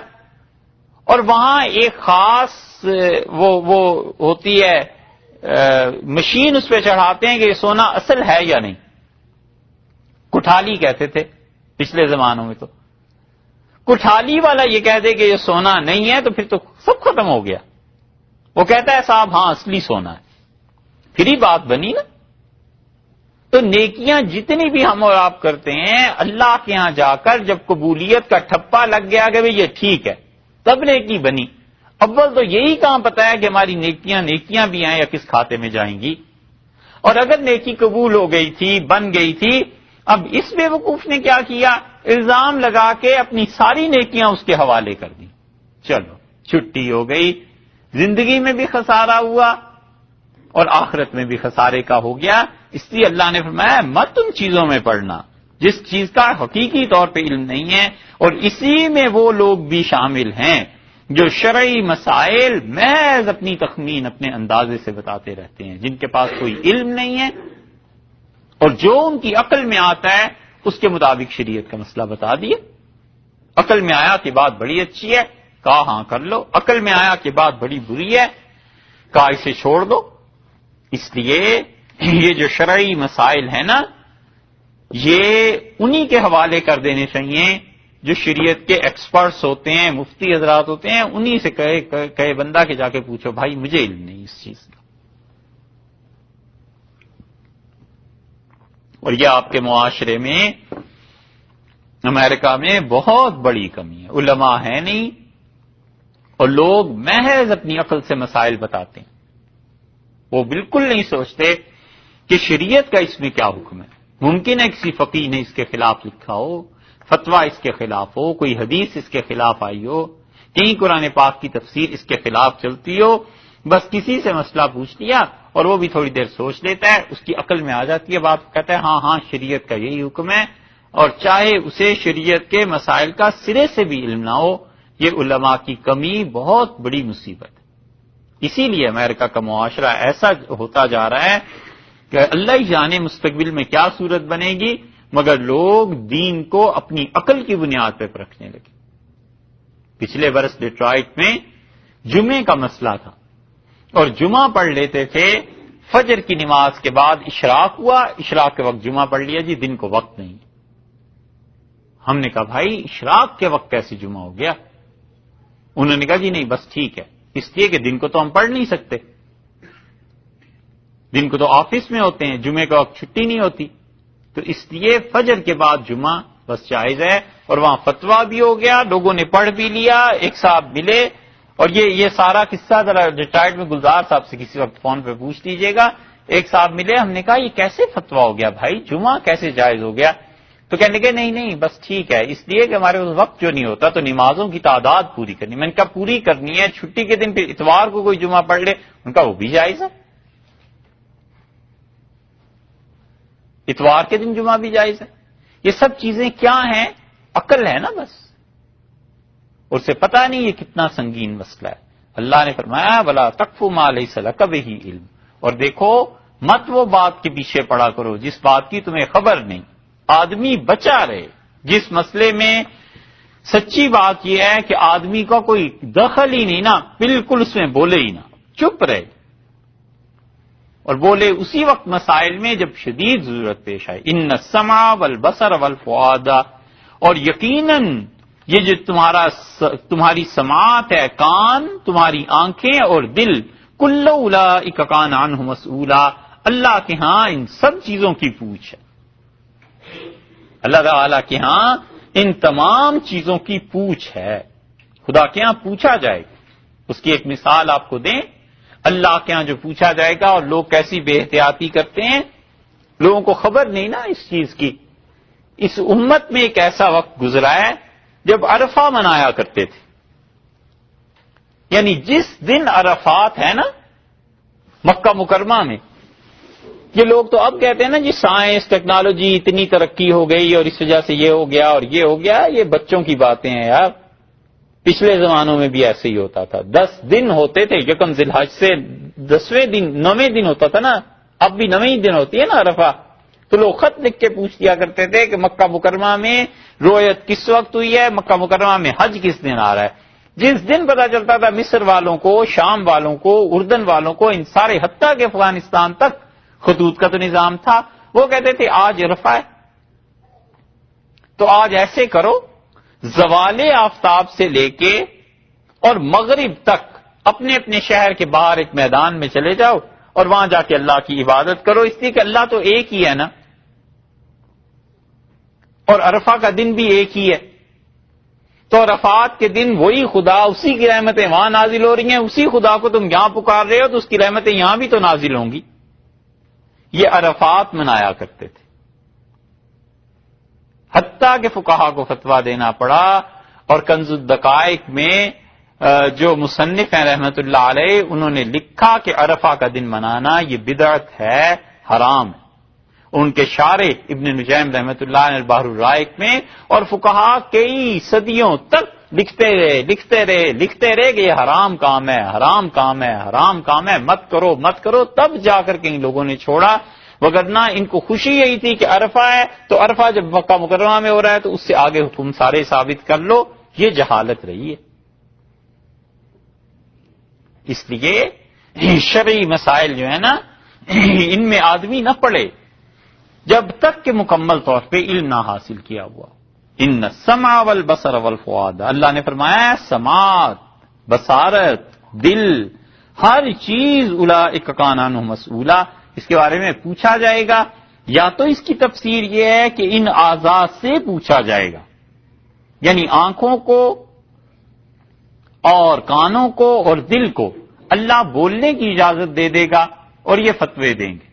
اور وہاں ایک خاص وہ ہوتی ہے مشین، اس پہ چڑھاتے ہیں کہ یہ سونا اصل ہے یا نہیں، کٹھالی کہتے تھے پچھلے زمانوں میں، تو کٹھالی والا یہ کہہ دے کہ یہ سونا نہیں ہے تو پھر تو سب ختم ہو گیا۔ وہ کہتا ہے صاحب ہاں اصلی سونا ہے، پھر ہی بات بنی نا۔ تو نیکیاں جتنی بھی ہم اور آپ کرتے ہیں، اللہ کے ہاں جا کر جب قبولیت کا ٹھپا لگ گیا کہ بھئی یہ ٹھیک ہے، تب نیکی بنی. اول تو یہی کہاں پتا ہے کہ ہماری نیکیاں بھی ہیں یا کس کھاتے میں جائیں گی. اور اگر نیکی قبول ہو گئی تھی، بن گئی تھی، اب اس بے وقوف نے کیا کیا؟ الزام لگا کے اپنی ساری نیکیاں اس کے حوالے کر دی. چلو چھٹی ہو گئی، زندگی میں بھی خسارہ ہوا اور آخرت میں بھی خسارے کا ہو گیا. اس لیے اللہ نے فرمایا مت ان چیزوں میں پڑنا جس چیز کا حقیقی طور پہ علم نہیں ہے. اور اسی میں وہ لوگ بھی شامل ہیں جو شرعی مسائل محض اپنی تخمین، اپنے اندازے سے بتاتے رہتے ہیں، جن کے پاس کوئی علم نہیں ہے، اور جو ان کی عقل میں آتا ہے اس کے مطابق شریعت کا مسئلہ بتا دیا. عقل میں آیا کہ بات بڑی اچھی ہے، کہا ہاں کر لو. عقل میں آیا کہ بات بڑی بری ہے، کہا اسے چھوڑ دو. اس لیے یہ جو شرعی مسائل ہیں نا، یہ انہی کے حوالے کر دینے چاہیے جو شریعت کے ایکسپرٹس ہوتے ہیں، مفتی حضرات ہوتے ہیں. انہی سے کہے بندہ کہ جا کے پوچھو بھائی مجھے علم نہیں اس چیز کا. اور یہ آپ کے معاشرے میں، امریکہ میں بہت بڑی کمی ہے. علماء ہیں نہیں اور لوگ محض اپنی عقل سے مسائل بتاتے ہیں. وہ بالکل نہیں سوچتے کہ شریعت کا اس میں کیا حکم ہے. ممکن ہے کسی فقیہ نے اس کے خلاف لکھا ہو، فتویٰ اس کے خلاف ہو، کوئی حدیث اس کے خلاف آئی ہو، کہیں قرآن پاک کی تفسیر اس کے خلاف چلتی ہو. بس کسی سے مسئلہ پوچھ لیا اور وہ بھی تھوڑی دیر سوچ لیتا ہے، اس کی عقل میں آ جاتی ہے بات، کہتا ہے ہاں شریعت کا یہی حکم ہے. اور چاہے اسے شریعت کے مسائل کا سرے سے بھی علم نہ ہو. یہ علماء کی کمی بہت بڑی مصیبت ہے. اسی لیے امریکہ کا معاشرہ ایسا ہوتا جا رہا ہے کہ اللہ ہی جانے مستقبل میں کیا صورت بنے گی، مگر لوگ دین کو اپنی عقل کی بنیاد پہ رکھنے لگے. پچھلے برس ڈیٹرائٹ میں جمعے کا مسئلہ تھا اور جمعہ پڑھ لیتے تھے، فجر کی نماز کے بعد اشراق ہوا، اشراق کے وقت جمعہ پڑھ لیا. جی دن کو وقت نہیں. ہم نے کہا بھائی اشراق کے وقت کیسے جمعہ ہو گیا؟ انہوں نے کہا جی نہیں بس ٹھیک ہے، اس لیے کہ دن کو تو ہم پڑھ نہیں سکتے، دن کو تو آفس میں ہوتے ہیں، جمعے کا وقت چھٹی نہیں ہوتی، تو اس لیے فجر کے بعد جمعہ بس جائز ہے. اور وہاں فتویٰ بھی ہو گیا، لوگوں نے پڑھ بھی لیا. ایک صاحب ملے اور یہ سارا قصہ ذرا ریٹائرڈ میں گلزار صاحب سے کسی وقت فون پہ پوچھ لیجیے گا. ایک صاحب ملے، ہم نے کہا یہ کیسے فتویٰ ہو گیا بھائی، جمعہ کیسے جائز ہو گیا؟ تو کہنے لگے نہیں بس ٹھیک ہے، اس لیے کہ ہمارے اس وقت جو نہیں ہوتا تو نمازوں کی تعداد پوری کرنی. میں نے کہا پوری کرنی ہے، چھٹی کے دن پھر اتوار کو کوئی جمعہ پڑھ لے. ان کا وہ بھی جائز ہے، اتوار کے دن جمعہ بھی جائز ہے. یہ سب چیزیں کیا ہیں؟ عقل ہے نا بس. اسے پتہ نہیں یہ کتنا سنگین مسئلہ ہے. اللہ نے فرمایا وَلَا تَقْفُ مَا لَيْسَ لَكَ بِهِ عِلْمٌ. اور دیکھو مت وہ بات کے پیچھے پڑا کرو جس بات کی تمہیں خبر نہیں. آدمی بچا رہے جس مسئلے میں سچی بات یہ ہے کہ آدمی کا کوئی دخل ہی نہیں نا، بالکل اس میں بولے ہی نہ، چپ رہے. اور بولے اسی وقت مسائل میں جب شدید ضرورت پیش آئے. ان السمع والبصر والفؤاد. اور یقیناً یہ جو تمہاری سماعت ہے، کان، تمہاری آنکھیں اور دل، کل اولئک کان عنہ مسئولا. اللہ کے ہاں ان سب چیزوں کی پوچھ ہے. اللہ تعالیٰ کے ہاں ان تمام چیزوں کی پوچھ ہے. خدا کے ہاں پوچھا جائے گا. اس کی ایک مثال آپ کو دیں. اللہ کے ہاں جو پوچھا جائے گا اور لوگ کیسی بے احتیاطی کرتے ہیں، لوگوں کو خبر نہیں نا اس چیز کی. اس امت میں ایک ایسا وقت گزرا ہے جب عرفہ منایا کرتے تھے. یعنی جس دن عرفات ہے نا مکہ مکرمہ میں، یہ لوگ تو اب کہتے ہیں نا جی سائنس ٹیکنالوجی اتنی ترقی ہو گئی اور اس وجہ سے یہ ہو گیا اور یہ ہو گیا. یہ بچوں کی باتیں ہیں یار. پچھلے زمانوں میں بھی ایسے ہی ہوتا تھا. 10 دن ہوتے تھے، یکم ذی الحج سے 10ویں دن 9ویں دن ہوتا تھا نا. اب بھی 9ویں دن ہوتی ہے نا عرفہ. تو لوگ خط لکھ کے پوچھ دیا کرتے تھے کہ مکہ مکرمہ میں رویت کس وقت ہوئی ہے، مکہ مکرمہ میں حج کس دن آ رہا ہے. جس دن پتا چلتا تھا مصر والوں کو، شام والوں کو، اردن والوں کو، ان سارے حتیٰ کہ افغانستان تک خطوط کا تو نظام تھا، وہ کہتے تھے آج عرفہ ہے. تو آج ایسے کرو، زوال آفتاب سے لے کے اور مغرب تک اپنے اپنے شہر کے باہر ایک میدان میں چلے جاؤ اور وہاں جا کے اللہ کی عبادت کرو. اس لیے کہ اللہ تو ایک ہی ہے نا. اور عرفہ کا دن بھی ایک ہی ہے، تو عرفات کے دن وہی خدا، اسی کی رحمتیں وہاں نازل ہو رہی ہیں، اسی خدا کو تم یہاں پکار رہے ہو تو اس کی رحمتیں یہاں بھی تو نازل ہوں گی۔ یہ عرفات منایا کرتے تھے، حتیٰ کہ فقہا کو فتویٰ دینا پڑا، اور کنز الدقائق میں جو مصنف ہیں رحمت اللہ علیہ، انہوں نے لکھا کہ عرفہ کا دن منانا یہ بدعت ہے، حرام ہے۔ ان کے شارح ابن نجیم رحمت اللہ علیہ البحر الرائق میں، اور فقہا کئی صدیوں تک لکھتے رہے کہ یہ حرام کام ہے، حرام کام ہے، حرام کام ہے، مت کرو، تب جا کر کے ان لوگوں نے چھوڑا، وگرنہ ان کو خوشی یہی تھی کہ عرفہ ہے تو عرفہ جب مکہ مکرمہ میں ہو رہا ہے تو اس سے آگے حکم سارے ثابت کر لو۔ یہ جہالت رہی ہے۔ اس لیے شرعی مسائل جو ہے نا، ان میں آدمی نہ پڑے جب تک کہ مکمل طور پہ علم نہ حاصل کیا ہوا۔ ان السمع والبصر والفؤاد، اللہ نے فرمایا سماعت، بصارت، دل، ہر چیز اولئک کان عنہ مسئولا، اس کے بارے میں پوچھا جائے گا۔ یا تو اس کی تفسیر یہ ہے کہ ان اعضاء سے پوچھا جائے گا، یعنی آنکھوں کو اور کانوں کو اور دل کو اللہ بولنے کی اجازت دے دے گا اور یہ فتوے دیں گے،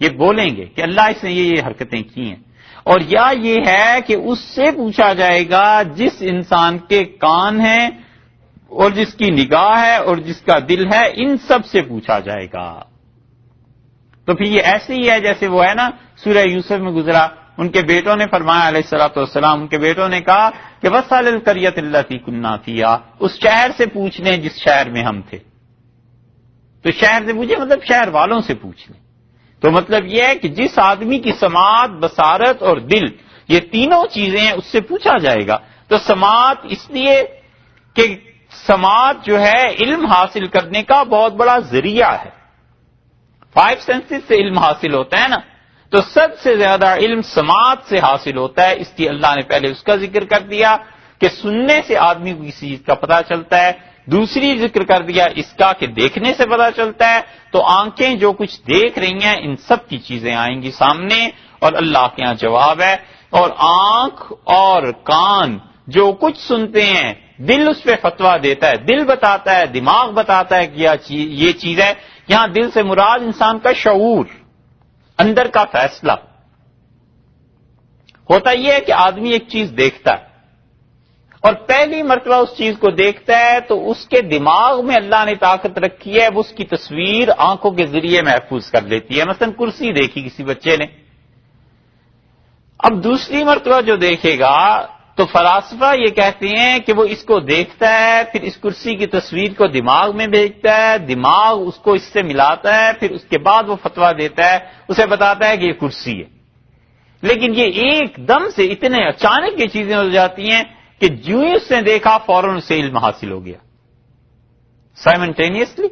یہ بولیں گے کہ اللہ اس نے یہ حرکتیں کی ہیں۔ اور یا یہ ہے کہ اس سے پوچھا جائے گا جس انسان کے کان ہیں اور جس کی نگاہ ہے اور جس کا دل ہے، ان سب سے پوچھا جائے گا۔ تو پھر یہ ایسے ہی ہے جیسے وہ ہے نا سورہ یوسف میں گزرا، ان کے بیٹوں نے فرمایا علیہ الصلوۃ والسلام، ان کے بیٹوں نے کہا کہ وَاسْأَلِ الْقَرْيَةَ الَّتِي كُنَّا فِيهَا، اس شہر سے پوچھ لیں جس شہر میں ہم تھے۔ تو شہر سے پوچھے مطلب شہر والوں سے پوچھ لیں، تو مطلب یہ ہے کہ جس آدمی کی سماعت، بصارت اور دل، یہ تینوں چیزیں ہیں، اس سے پوچھا جائے گا۔ تو سماعت اس لیے کہ سماعت جو ہے علم حاصل کرنے کا بہت بڑا ذریعہ ہے، 5 سینسز سے علم حاصل ہوتا ہے نا، تو سب سے زیادہ علم سماعت سے حاصل ہوتا ہے، اس لیے اللہ نے پہلے اس کا ذکر کر دیا کہ سننے سے آدمی کو کسی چیز کا پتہ چلتا ہے، دوسری ذکر کر دیا اس کا کہ دیکھنے سے پتہ چلتا ہے، تو آنکھیں جو کچھ دیکھ رہی ہیں ان سب کی چیزیں آئیں گی سامنے، اور اللہ کے ہاں جواب ہے۔ اور آنکھ اور کان جو کچھ سنتے ہیں، دل اس پہ فتویٰ دیتا ہے، دل بتاتا ہے، دماغ بتاتا ہے کہ یہ چیز ہے۔ یہاں دل سے مراد انسان کا شعور، اندر کا فیصلہ ہوتا یہ ہے کہ آدمی ایک چیز دیکھتا ہے اور پہلی مرتبہ اس چیز کو دیکھتا ہے تو اس کے دماغ میں اللہ نے طاقت رکھی ہے، وہ اس کی تصویر آنکھوں کے ذریعے محفوظ کر لیتی ہے۔ مثلا کرسی دیکھی کسی بچے نے، اب دوسری مرتبہ جو دیکھے گا تو فلاسفہ یہ کہتے ہیں کہ وہ اس کو دیکھتا ہے، پھر اس کرسی کی تصویر کو دماغ میں بھیجتا ہے، دماغ اس کو اس سے ملاتا ہے، پھر اس کے بعد وہ فتویٰ دیتا ہے، اسے بتاتا ہے کہ یہ کرسی ہے۔ لیکن یہ ایک دم سے اتنے اچانک یہ چیزیں ہو جاتی ہیں کہ جو ہی اس نے دیکھا فوراً اسے علم حاصل ہو گیا، سائمنٹینیسلی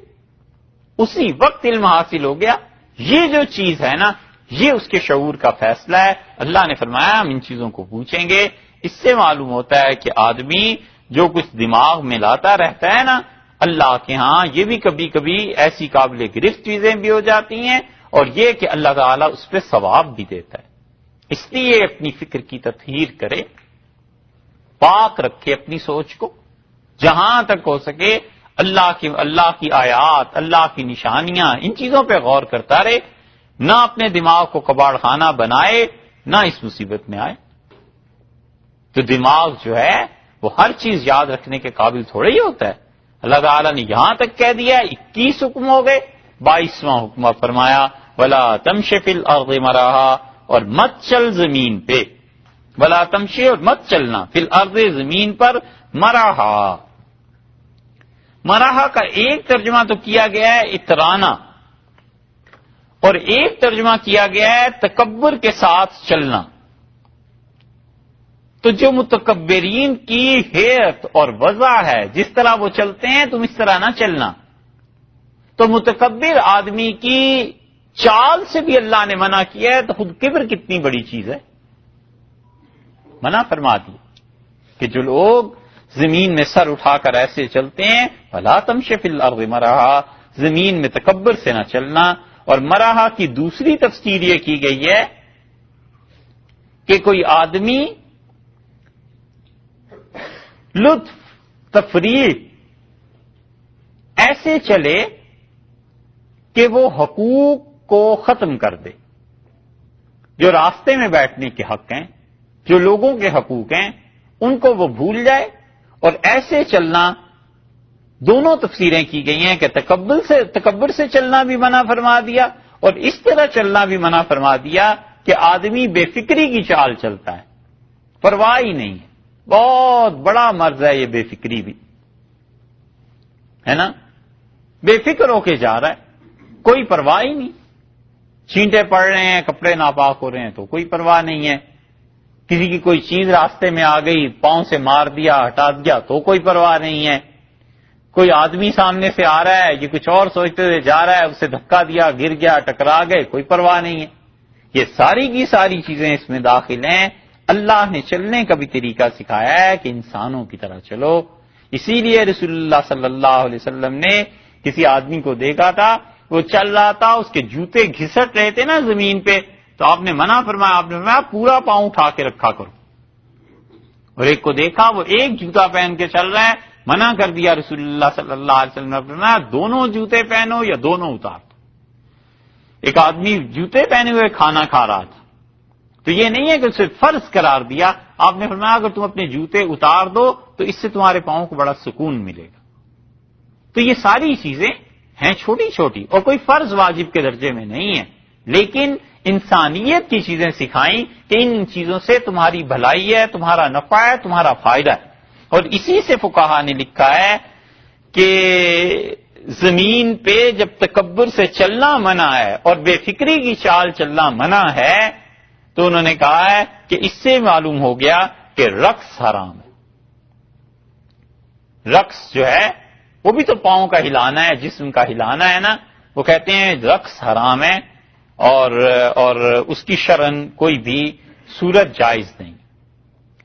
اسی وقت علم حاصل ہو گیا۔ یہ جو چیز ہے نا، یہ اس کے شعور کا فیصلہ ہے۔ اللہ نے فرمایا ہم ان چیزوں کو پوچھیں گے۔ اس سے معلوم ہوتا ہے کہ آدمی جو کچھ دماغ میں لاتا رہتا ہے نا، اللہ کے ہاں یہ بھی کبھی کبھی ایسی قابل گرفت چیزیں بھی ہو جاتی ہیں، اور یہ کہ اللہ تعالیٰ اس پہ ثواب بھی دیتا ہے۔ اس لیے اپنی فکر کی تطہیر کرے، پاک رکھے اپنی سوچ کو، جہاں تک ہو سکے اللہ کی آیات، اللہ کی نشانیاں، ان چیزوں پہ غور کرتا رہے، نہ اپنے دماغ کو کباڑ خانہ بنائے، نہ اس مصیبت میں آئے۔ تو دماغ جو ہے وہ ہر چیز یاد رکھنے کے قابل تھوڑا ہی ہوتا ہے۔ اللہ تعالیٰ نے یہاں تک کہہ دیا 21 حکم ہو گئے، 22واں حکم فرمایا وَلَا تَمْشِ فِي الْأَرْضِ مَرَحًا، اور مت چل زمین پہ، وَلَا تَمْشِ اور مت چلنا، فِي الْأَرْضِ زمین پر، مرحا، مرحا کا ایک ترجمہ تو کیا گیا ہے اترانا، اور ایک ترجمہ کیا گیا ہے تکبر کے ساتھ چلنا۔ تو جو متکبرین کی حیت اور وضع ہے، جس طرح وہ چلتے ہیں تم اس طرح نہ چلنا۔ تو متکبر آدمی کی چال سے بھی اللہ نے منع کیا ہے، تو خود کبر کتنی بڑی چیز ہے، منع فرما دی کہ جو لوگ زمین میں سر اٹھا کر ایسے چلتے ہیں، وَلَا تَمْشِ فِي الْأَرْضِ مَرَحًا، زمین میں تکبر سے نہ چلنا۔ اور مرحا کی دوسری تفسیر یہ کی گئی ہے کہ کوئی آدمی لطف، تفریح ایسے چلے کہ وہ حقوق کو ختم کر دے. جو راستے میں بیٹھنے کے حق ہیں، جو لوگوں کے حقوق ہیں، ان کو وہ بھول جائے. اور ایسے چلنا، دونوں تفسیریں کی گئی ہیں کہ تکبر سے چلنا بھی منع فرما دیا اور اس طرح چلنا بھی منع فرما دیا کہ آدمی بے فکری کی چال چلتا ہے، پرواہ ہی نہیں ہے. بہت بڑا مرض ہے یہ بے فکری بھی، ہے نا. بے فکر ہو کے جا رہا ہے، کوئی پرواہ ہی نہیں. چھینٹے پڑ رہے ہیں، کپڑے ناپاک ہو رہے ہیں تو کوئی پرواہ نہیں ہے. کسی کی کوئی چیز راستے میں آ گئی، پاؤں سے مار دیا، ہٹا دیا تو کوئی پرواہ نہیں ہے. کوئی آدمی سامنے سے آ رہا ہے، یہ کچھ اور سوچتے ہوئے جا رہا ہے، اسے دھکا دیا، گر گیا، ٹکرا گئے، کوئی پرواہ نہیں ہے. یہ ساری کی ساری چیزیں اس میں داخل ہیں. اللہ نے چلنے کا بھی طریقہ سکھایا ہے کہ انسانوں کی طرح چلو. اسی لیے رسول اللہ صلی اللہ علیہ وسلم نے کسی آدمی کو دیکھا تھا، وہ چل رہا تھا، اس کے جوتے گھسٹ رہے تھے نا زمین پہ، تو آپ نے منع فرمایا، آپ نے فرمایا پورا پاؤں اٹھا کے رکھا کرو. اور ایک کو دیکھا وہ ایک جوتا پہن کے چل رہا ہے، منع کر دیا رسول اللہ صلی اللہ علیہ وسلم نے فرمایا دونوں جوتے پہنو یا دونوں اتار دو. ایک آدمی جوتے پہنے ہوئے کھانا کھا رہا تھا، تو یہ نہیں ہے کہ اسے فرض قرار دیا. آپ نے فرمایا اگر تم اپنے جوتے اتار دو تو اس سے تمہارے پاؤں کو بڑا سکون ملے گا. تو یہ ساری چیزیں ہیں چھوٹی چھوٹی اور کوئی فرض واجب کے درجے میں نہیں ہے، لیکن انسانیت کی چیزیں سکھائیں کہ ان چیزوں سے تمہاری بھلائی ہے، تمہارا نفع ہے، تمہارا فائدہ ہے. اور اسی سے فقہا نے لکھا ہے کہ زمین پہ جب تکبر سے چلنا منع ہے اور بے فکری کی چال چلنا منع ہے تو انہوں نے کہا ہے کہ اس سے معلوم ہو گیا کہ رقص حرام ہے. رقص جو ہے وہ بھی تو پاؤں کا ہلانا ہے، جسم کا ہلانا ہے نا. وہ کہتے ہیں رقص حرام ہے اور اس کی شرعن کوئی بھی صورت جائز نہیں.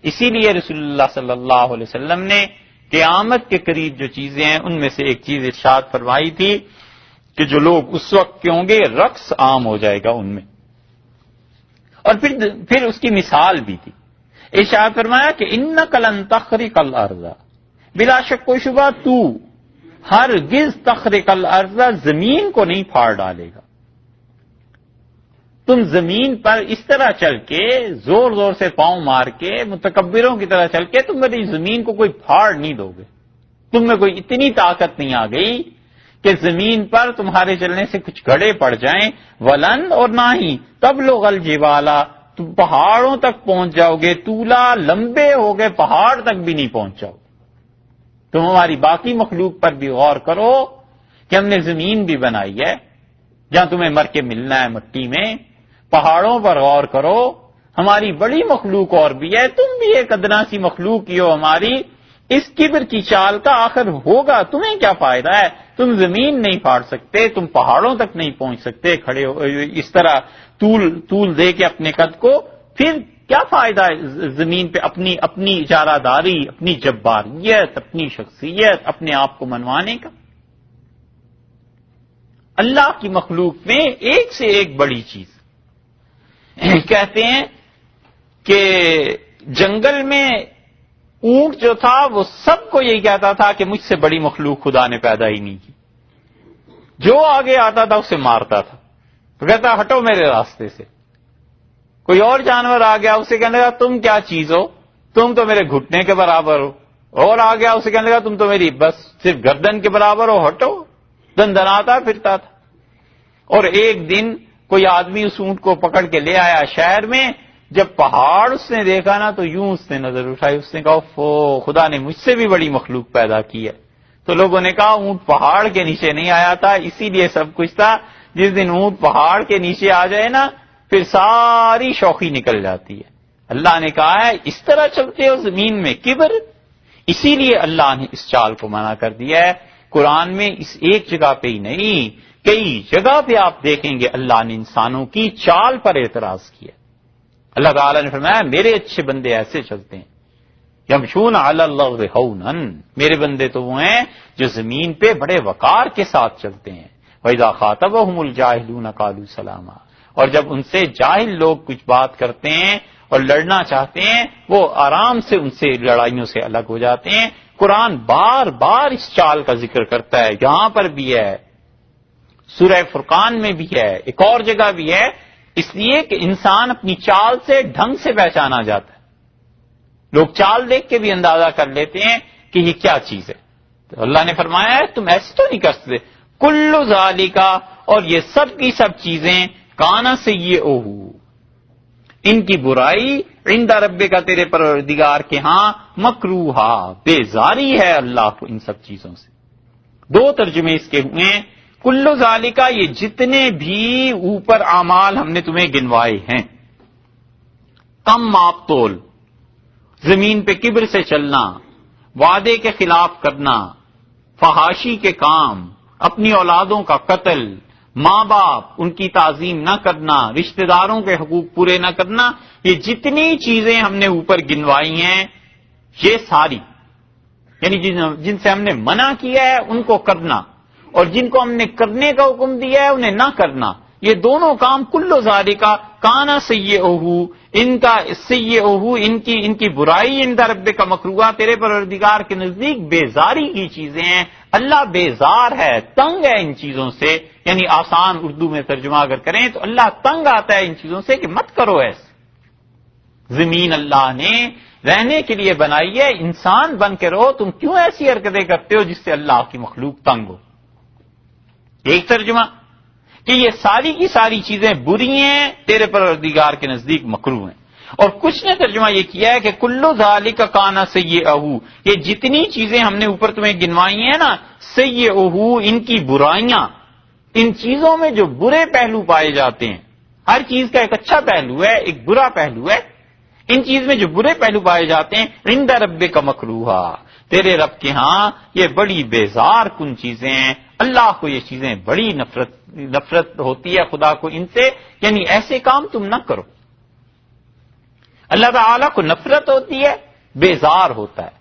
اسی لیے رسول اللہ صلی اللہ علیہ وسلم نے قیامت کے قریب جو چیزیں ہیں ان میں سے ایک چیز ارشاد فرمائی تھی کہ جو لوگ اس وقت کے ہوں گے رقص عام ہو جائے گا ان میں. اور پھر اس کی مثال بھی تھی. ارشاد فرمایا کہ انک لن تخرق الارض، بلا شک و شبہ تو ہرگز تخرق الارض، زمین کو نہیں پھاڑ ڈالے گا. تم زمین پر اس طرح چل کے زور زور سے پاؤں مار کے متکبروں کی طرح چل کے تم میری زمین کو کوئی پھاڑ نہیں دو گے. تم میں کوئی اتنی طاقت نہیں آ گئی کہ زمین پر تمہارے چلنے سے کچھ گڑے پڑ جائیں. ولن، اور نہ ہی تبلغ الجبالا، تم پہاڑوں تک پہنچ جاؤ گے. طولا، لمبے ہو گئے پہاڑ تک بھی نہیں پہنچ جاؤ. تم ہماری باقی مخلوق پر بھی غور کرو کہ ہم نے زمین بھی بنائی ہے جہاں تمہیں مر کے ملنا ہے مٹی میں. پہاڑوں پر غور کرو، ہماری بڑی مخلوق اور بھی ہے، تم بھی ایک ادنا سی مخلوق کی ہو ہماری. اس کبر کی چال کا آخر ہوگا تمہیں کیا فائدہ ہے؟ تم زمین نہیں پھاڑ سکتے، تم پہاڑوں تک نہیں پہنچ سکتے کھڑے ہو اس طرح طول دے کے اپنے قد کو. پھر کیا فائدہ ہے زمین پہ اپنی اجارہ داری، اپنی جباریت، اپنی شخصیت، اپنے آپ کو منوانے کا؟ اللہ کی مخلوق میں ایک سے ایک بڑی چیز. کہتے ہیں کہ جنگل میں اونٹ جو تھا وہ سب کو یہی کہتا تھا کہ مجھ سے بڑی مخلوق خدا نے پیدا ہی نہیں کی. جو آگے آتا تھا اسے مارتا تھا، تو کہتا ہٹو میرے راستے سے. کوئی اور جانور آ گیا اسے کہنے لگا تم کیا چیز ہو، تم تو میرے گھٹنے کے برابر ہو. اور آ گیا اسے کہنے لگا تم تو میری بس صرف گردن کے برابر ہو، ہٹو. دندناتا پھرتا تھا. اور ایک دن کوئی آدمی اس اونٹ کو پکڑ کے لے آیا شہر میں. جب پہاڑ اس نے دیکھا نا تو یوں اس نے نظر اٹھائی، اس نے کہا خدا نے مجھ سے بھی بڑی مخلوق پیدا کی ہے. تو لوگوں نے کہا اونٹ پہاڑ کے نیچے نہیں آیا تھا، اسی لیے سب کچھ تھا. جس دن اونٹ پہاڑ کے نیچے آ جائے نا پھر ساری شوخی نکل جاتی ہے. اللہ نے کہا ہے اس طرح چلتے ہو زمین میں کبر. اسی لیے اللہ نے اس چال کو منع کر دیا ہے. قرآن میں اس ایک جگہ پہ ہی نہیں، کئی جگہ پہ آپ دیکھیں گے اللہ نے انسانوں کی چال پر اعتراض کیا. اللہ تعالیٰ نے فرمایا میرے اچھے بندے ایسے چلتے ہیں، یمشون علی الارض ہونا، میرے بندے تو وہ ہیں جو زمین پہ بڑے وقار کے ساتھ چلتے ہیں. وَإِذَا خَاطَبَهُمُ الْجَاهِلُونَ قَالُوا سَلَامًا، اور جب ان سے جاہل لوگ کچھ بات کرتے ہیں اور لڑنا چاہتے ہیں وہ آرام سے ان سے لڑائیوں سے الگ ہو جاتے ہیں۔ قرآن بار بار اس چال کا ذکر کرتا ہے، یہاں پر بھی ہے، سورہ فرقان میں بھی ہے، ایک اور جگہ بھی ہے، اس لیے کہ انسان اپنی چال سے ڈھنگ سے پہچانا جاتا ہے۔ لوگ چال دیکھ کے بھی اندازہ کر لیتے ہیں کہ یہ کیا چیز ہے۔ تو اللہ نے فرمایا ہے تم ایسے تو نہیں کر سکتے، کل ذالکا، اور یہ سب کی سب چیزیں کانا سیئہ، ان کی برائی عند ربک کا تیرے پروردگار کے ہاں مکروہا، بیزاری ہے اللہ کو ان سب چیزوں سے۔ دو ترجمے اس کے ہوئے، کل ذالکا یہ جتنے بھی اوپر اعمال ہم نے تمہیں گنوائے ہیں، کم ماپ تول، زمین پہ کبر سے چلنا، وعدے کے خلاف کرنا، فحاشی کے کام، اپنی اولادوں کا قتل، ماں باپ ان کی تعظیم نہ کرنا، رشتہ داروں کے حقوق پورے نہ کرنا، یہ جتنی چیزیں ہم نے اوپر گنوائی ہیں یہ ساری، یعنی جن سے ہم نے منع کیا ہے ان کو کرنا، اور جن کو ہم نے کرنے کا حکم دیا ہے انہیں نہ کرنا، یہ دونوں کام کلو ذالکا کانا سیئہ، ان کا سیئہ ان کی برائی عند ربک کا مکروہ، تیرے پروردگار کے نزدیک بیزاری کی چیزیں ہیں۔ اللہ بیزار ہے، تنگ ہے ان چیزوں سے، یعنی آسان اردو میں ترجمہ اگر کریں تو اللہ تنگ آتا ہے ان چیزوں سے کہ مت کرو ایسے۔ زمین اللہ نے رہنے کے لیے بنائی ہے، انسان بن کے رہو، تم کیوں ایسی حرکتیں کرتے ہو جس سے اللہ کی مخلوق تنگ ہو؟ ایک ترجمہ کہ یہ ساری کی ساری چیزیں بری ہیں، تیرے پروردگار کے نزدیک مکروہ ہیں، اور کچھ نے ترجمہ یہ کیا ہے کہ کلو ذالک کانا سیئہ، یہ جتنی چیزیں ہم نے اوپر تمہیں گنوائی ہیں نا، سیئہ ان کی برائیاں، ان چیزوں میں جو برے پہلو پائے جاتے ہیں، ہر چیز کا ایک اچھا پہلو ہے ایک برا پہلو ہے، ان چیز میں جو برے پہلو پائے جاتے ہیں عند ربک مکروہا، تیرے رب کے ہاں یہ بڑی بیزار کن چیزیں ہیں، اللہ کو یہ چیزیں بڑی نفرت ہوتی ہے خدا کو ان سے، یعنی ایسے کام تم نہ کرو۔ اللہ تعالیٰ کو نفرت ہوتی ہے، بیزار ہوتا ہے،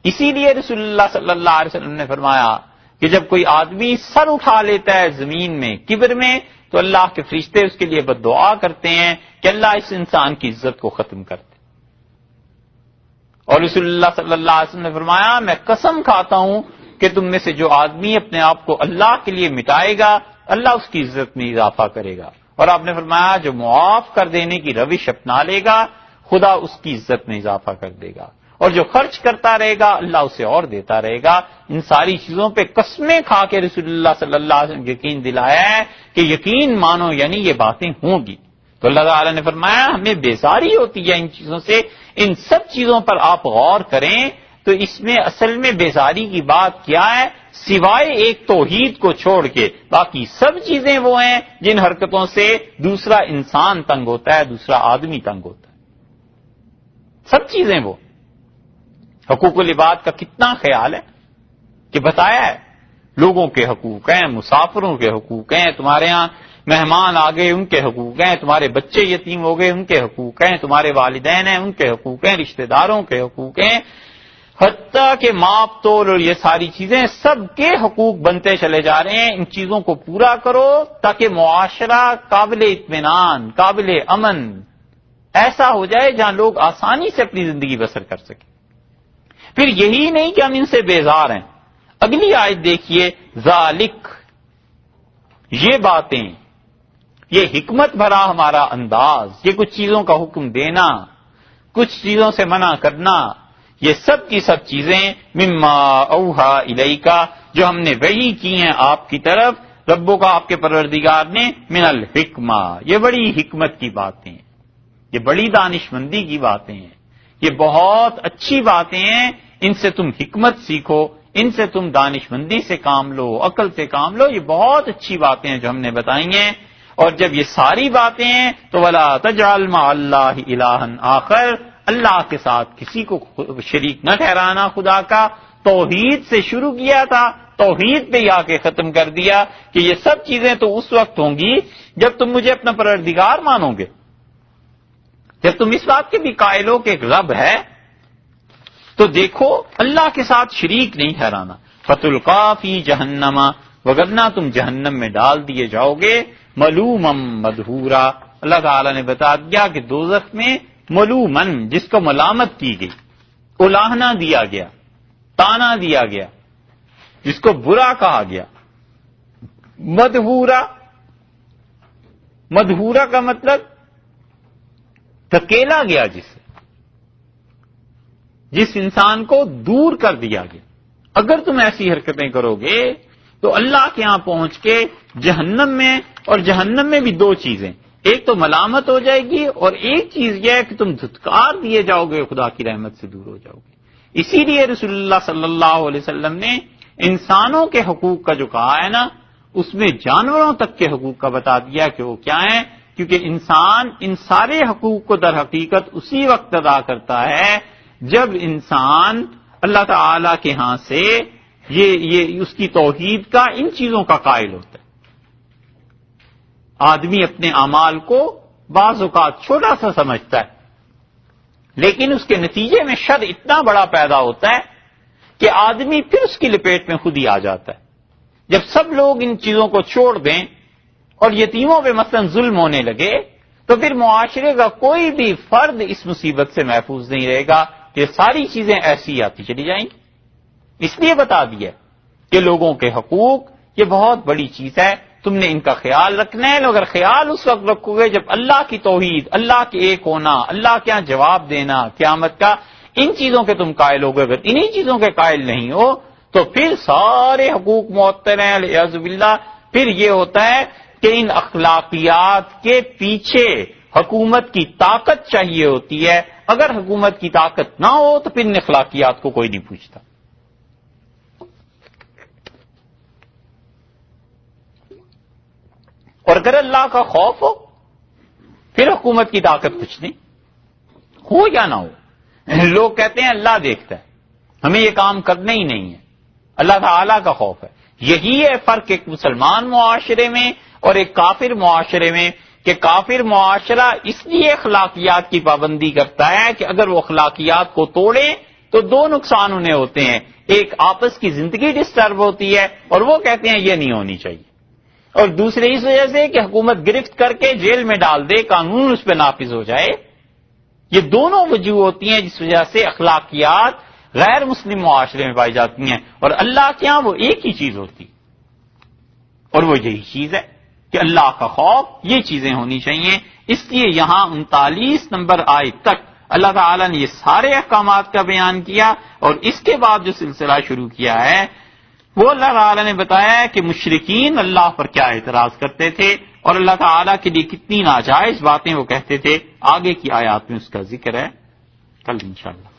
اسی لیے رسول اللہ صلی اللہ علیہ وسلم نے فرمایا کہ جب کوئی آدمی سر اٹھا لیتا ہے زمین میں کبر میں تو اللہ کے فرشتے اس کے لیے بد دعا کرتے ہیں کہ اللہ اس انسان کی عزت کو ختم کر دے۔ اور رسول اللہ صلی اللہ علیہ وسلم نے فرمایا میں قسم کھاتا ہوں کہ تم میں سے جو آدمی اپنے آپ کو اللہ کے لیے مٹائے گا اللہ اس کی عزت میں اضافہ کرے گا، اور آپ نے فرمایا جو معاف کر دینے کی روش اپنا لے گا خدا اس کی عزت میں اضافہ کر دے گا، اور جو خرچ کرتا رہے گا اللہ اسے اور دیتا رہے گا۔ ان ساری چیزوں پہ قسمیں کھا کے رسول اللہ صلی اللہ علیہ وسلم یقین دلایا ہے کہ یقین مانو یعنی یہ باتیں ہوں گی۔ تو اللہ تعالیٰ نے فرمایا ہمیں بیزاری ہوتی ہے ان چیزوں سے، ان سب چیزوں پر آپ غور کریں تو اس میں اصل میں بیزاری کی بات کیا ہے، سوائے ایک توحید کو چھوڑ کے باقی سب چیزیں وہ ہیں جن حرکتوں سے دوسرا انسان تنگ ہوتا ہے، دوسرا آدمی تنگ ہوتا ہے، سب چیزیں وہ۔ حقوق العباد کا کتنا خیال ہے کہ بتایا ہے، لوگوں کے حقوق ہیں، مسافروں کے حقوق ہیں، تمہارے ہاں مہمان آ گئے ان کے حقوق ہیں، تمہارے بچے یتیم ہو گئے ان کے حقوق ہیں، تمہارے والدین ہیں ان کے حقوق ہیں، رشتہ داروں کے حقوق ہیں، حتیٰ کہ ماپ تول اور یہ ساری چیزیں سب کے حقوق بنتے چلے جا رہے ہیں۔ ان چیزوں کو پورا کرو تاکہ معاشرہ قابل اطمینان، قابل امن ایسا ہو جائے جہاں لوگ آسانی سے اپنی زندگی بسر کر سکیں۔ پھر یہی نہیں کہ ہم ان سے بیزار ہیں، اگلی آیت دیکھیے، ذالک، یہ باتیں، یہ حکمت بھرا ہمارا انداز، یہ کچھ چیزوں کا حکم دینا، کچھ چیزوں سے منع کرنا، یہ سب کی سب چیزیں مما اوحا الیکا، جو ہم نے وحی کی ہیں آپ کی طرف، ربوں کا آپ کے پروردگار نے، من الحکمہ، یہ بڑی حکمت کی باتیں ہیں، یہ بڑی دانش مندی کی باتیں ہیں، یہ بہت اچھی باتیں ہیں، ان سے تم حکمت سیکھو، ان سے تم دانش مندی سے کام لو، عقل سے کام لو، یہ بہت اچھی باتیں ہیں جو ہم نے بتائی ہیں۔ اور جب یہ ساری باتیں ہیں تو ولا تجعل مع اللہ الہا آخر، اللہ کے ساتھ کسی کو شریک نہ ٹھہرانا، خدا کا توحید سے شروع کیا تھا، توحید پہ ہی آ کے ختم کر دیا کہ یہ سب چیزیں تو اس وقت ہوں گی جب تم مجھے اپنا پروردگار مانو گے، جب تم اس بات کے بھی قائل ہو کہ ایک رب ہے، تو دیکھو اللہ کے ساتھ شریک نہیں ٹھہرانا۔ فتلقا فی جہنم، وگرنہ تم جہنم میں ڈال دیے جاؤ گے، ملومم مدحورا، اللہ تعالیٰ نے بتا دیا کہ دوزخ میں ملومن جس کو ملامت کی گئی، الاہنا دیا گیا، تانا دیا گیا، جس کو برا کہا گیا، مدحورا، مدحورا کا مطلب دھکیلا گیا، جس انسان کو دور کر دیا گیا. اگر تم ایسی حرکتیں کرو گے تو اللہ کے ہاں پہنچ کے جہنم میں، اور جہنم میں بھی دو چیزیں، ایک تو ملامت ہو جائے گی اور ایک چیز یہ ہے کہ تم دھتکار دیے جاؤ گے، خدا کی رحمت سے دور ہو جاؤ گے. اسی لیے رسول اللہ صلی اللہ علیہ وسلم نے انسانوں کے حقوق کا جو کہا ہے نا، اس میں جانوروں تک کے حقوق کا بتا دیا کہ وہ کیا ہیں، کیونکہ انسان ان سارے حقوق کو در حقیقت اسی وقت ادا کرتا ہے جب انسان اللہ تعالی کے ہاں سے یہ اس کی توحید کا، ان چیزوں کا قائل ہوتا ہے. آدمی اپنے اعمال کو بعض اوقات چھوٹا سا سمجھتا ہے، لیکن اس کے نتیجے میں شر اتنا بڑا پیدا ہوتا ہے کہ آدمی پھر اس کی لپیٹ میں خود ہی آ جاتا ہے. جب سب لوگ ان چیزوں کو چھوڑ دیں اور یتیموں پہ مثلا ظلم ہونے لگے تو پھر معاشرے کا کوئی بھی فرد اس مصیبت سے محفوظ نہیں رہے گا کہ ساری چیزیں ایسی آتی چلی جائیں گی. اس لیے بتا دیا کہ لوگوں کے حقوق یہ بہت بڑی چیز ہے، تم نے ان کا خیال رکھنا ہے. اگر خیال اس وقت رکھو گے جب اللہ کی توحید، اللہ کے ایک ہونا، اللہ کے یہاں جواب دینا قیامت کا، ان چیزوں کے تم قائل ہو گے. اگر انہی چیزوں کے قائل نہیں ہو تو پھر سارے حقوق معطل ہیں والعیاذ باللہ. پھر یہ ہوتا ہے کہ ان اخلاقیات کے پیچھے حکومت کی طاقت چاہیے ہوتی ہے. اگر حکومت کی طاقت نہ ہو تو پھر ان اخلاقیات کو کوئی نہیں پوچھتا. اور اگر اللہ کا خوف ہو پھر حکومت کی طاقت کچھ نہیں، ہو یا نہ ہو. لوگ کہتے ہیں اللہ دیکھتا ہے، ہمیں یہ کام کرنا ہی نہیں ہے. اللہ تعالیٰ کا خوف ہے. یہی ہے فرق ایک مسلمان معاشرے میں اور ایک کافر معاشرے میں، کہ کافر معاشرہ اس لیے اخلاقیات کی پابندی کرتا ہے کہ اگر وہ اخلاقیات کو توڑے تو دو نقصان انہیں ہوتے ہیں. ایک آپس کی زندگی ڈسٹرب ہوتی ہے اور وہ کہتے ہیں یہ نہیں ہونی چاہیے، اور دوسرے اس وجہ سے کہ حکومت گرفت کر کے جیل میں ڈال دے، قانون اس پہ نافذ ہو جائے. یہ دونوں وجوہ ہوتی ہیں جس وجہ سے اخلاقیات غیر مسلم معاشرے میں پائی جاتی ہیں. اور اللہ کے یہاں وہ ایک ہی چیز ہوتی، اور وہ یہی چیز ہے کہ اللہ کا خوف، یہ چیزیں ہونی چاہیے. اس لیے یہاں 39 نمبر آیت تک اللہ تعالیٰ نے یہ سارے احکامات کا بیان کیا، اور اس کے بعد جو سلسلہ شروع کیا ہے وہ اللہ تعالیٰ نے بتایا کہ مشرکین اللہ پر کیا اعتراض کرتے تھے اور اللہ تعالیٰ کے لیے کتنی ناجائز باتیں وہ کہتے تھے. آگے کی آیات میں اس کا ذکر ہے کل انشاءاللہ.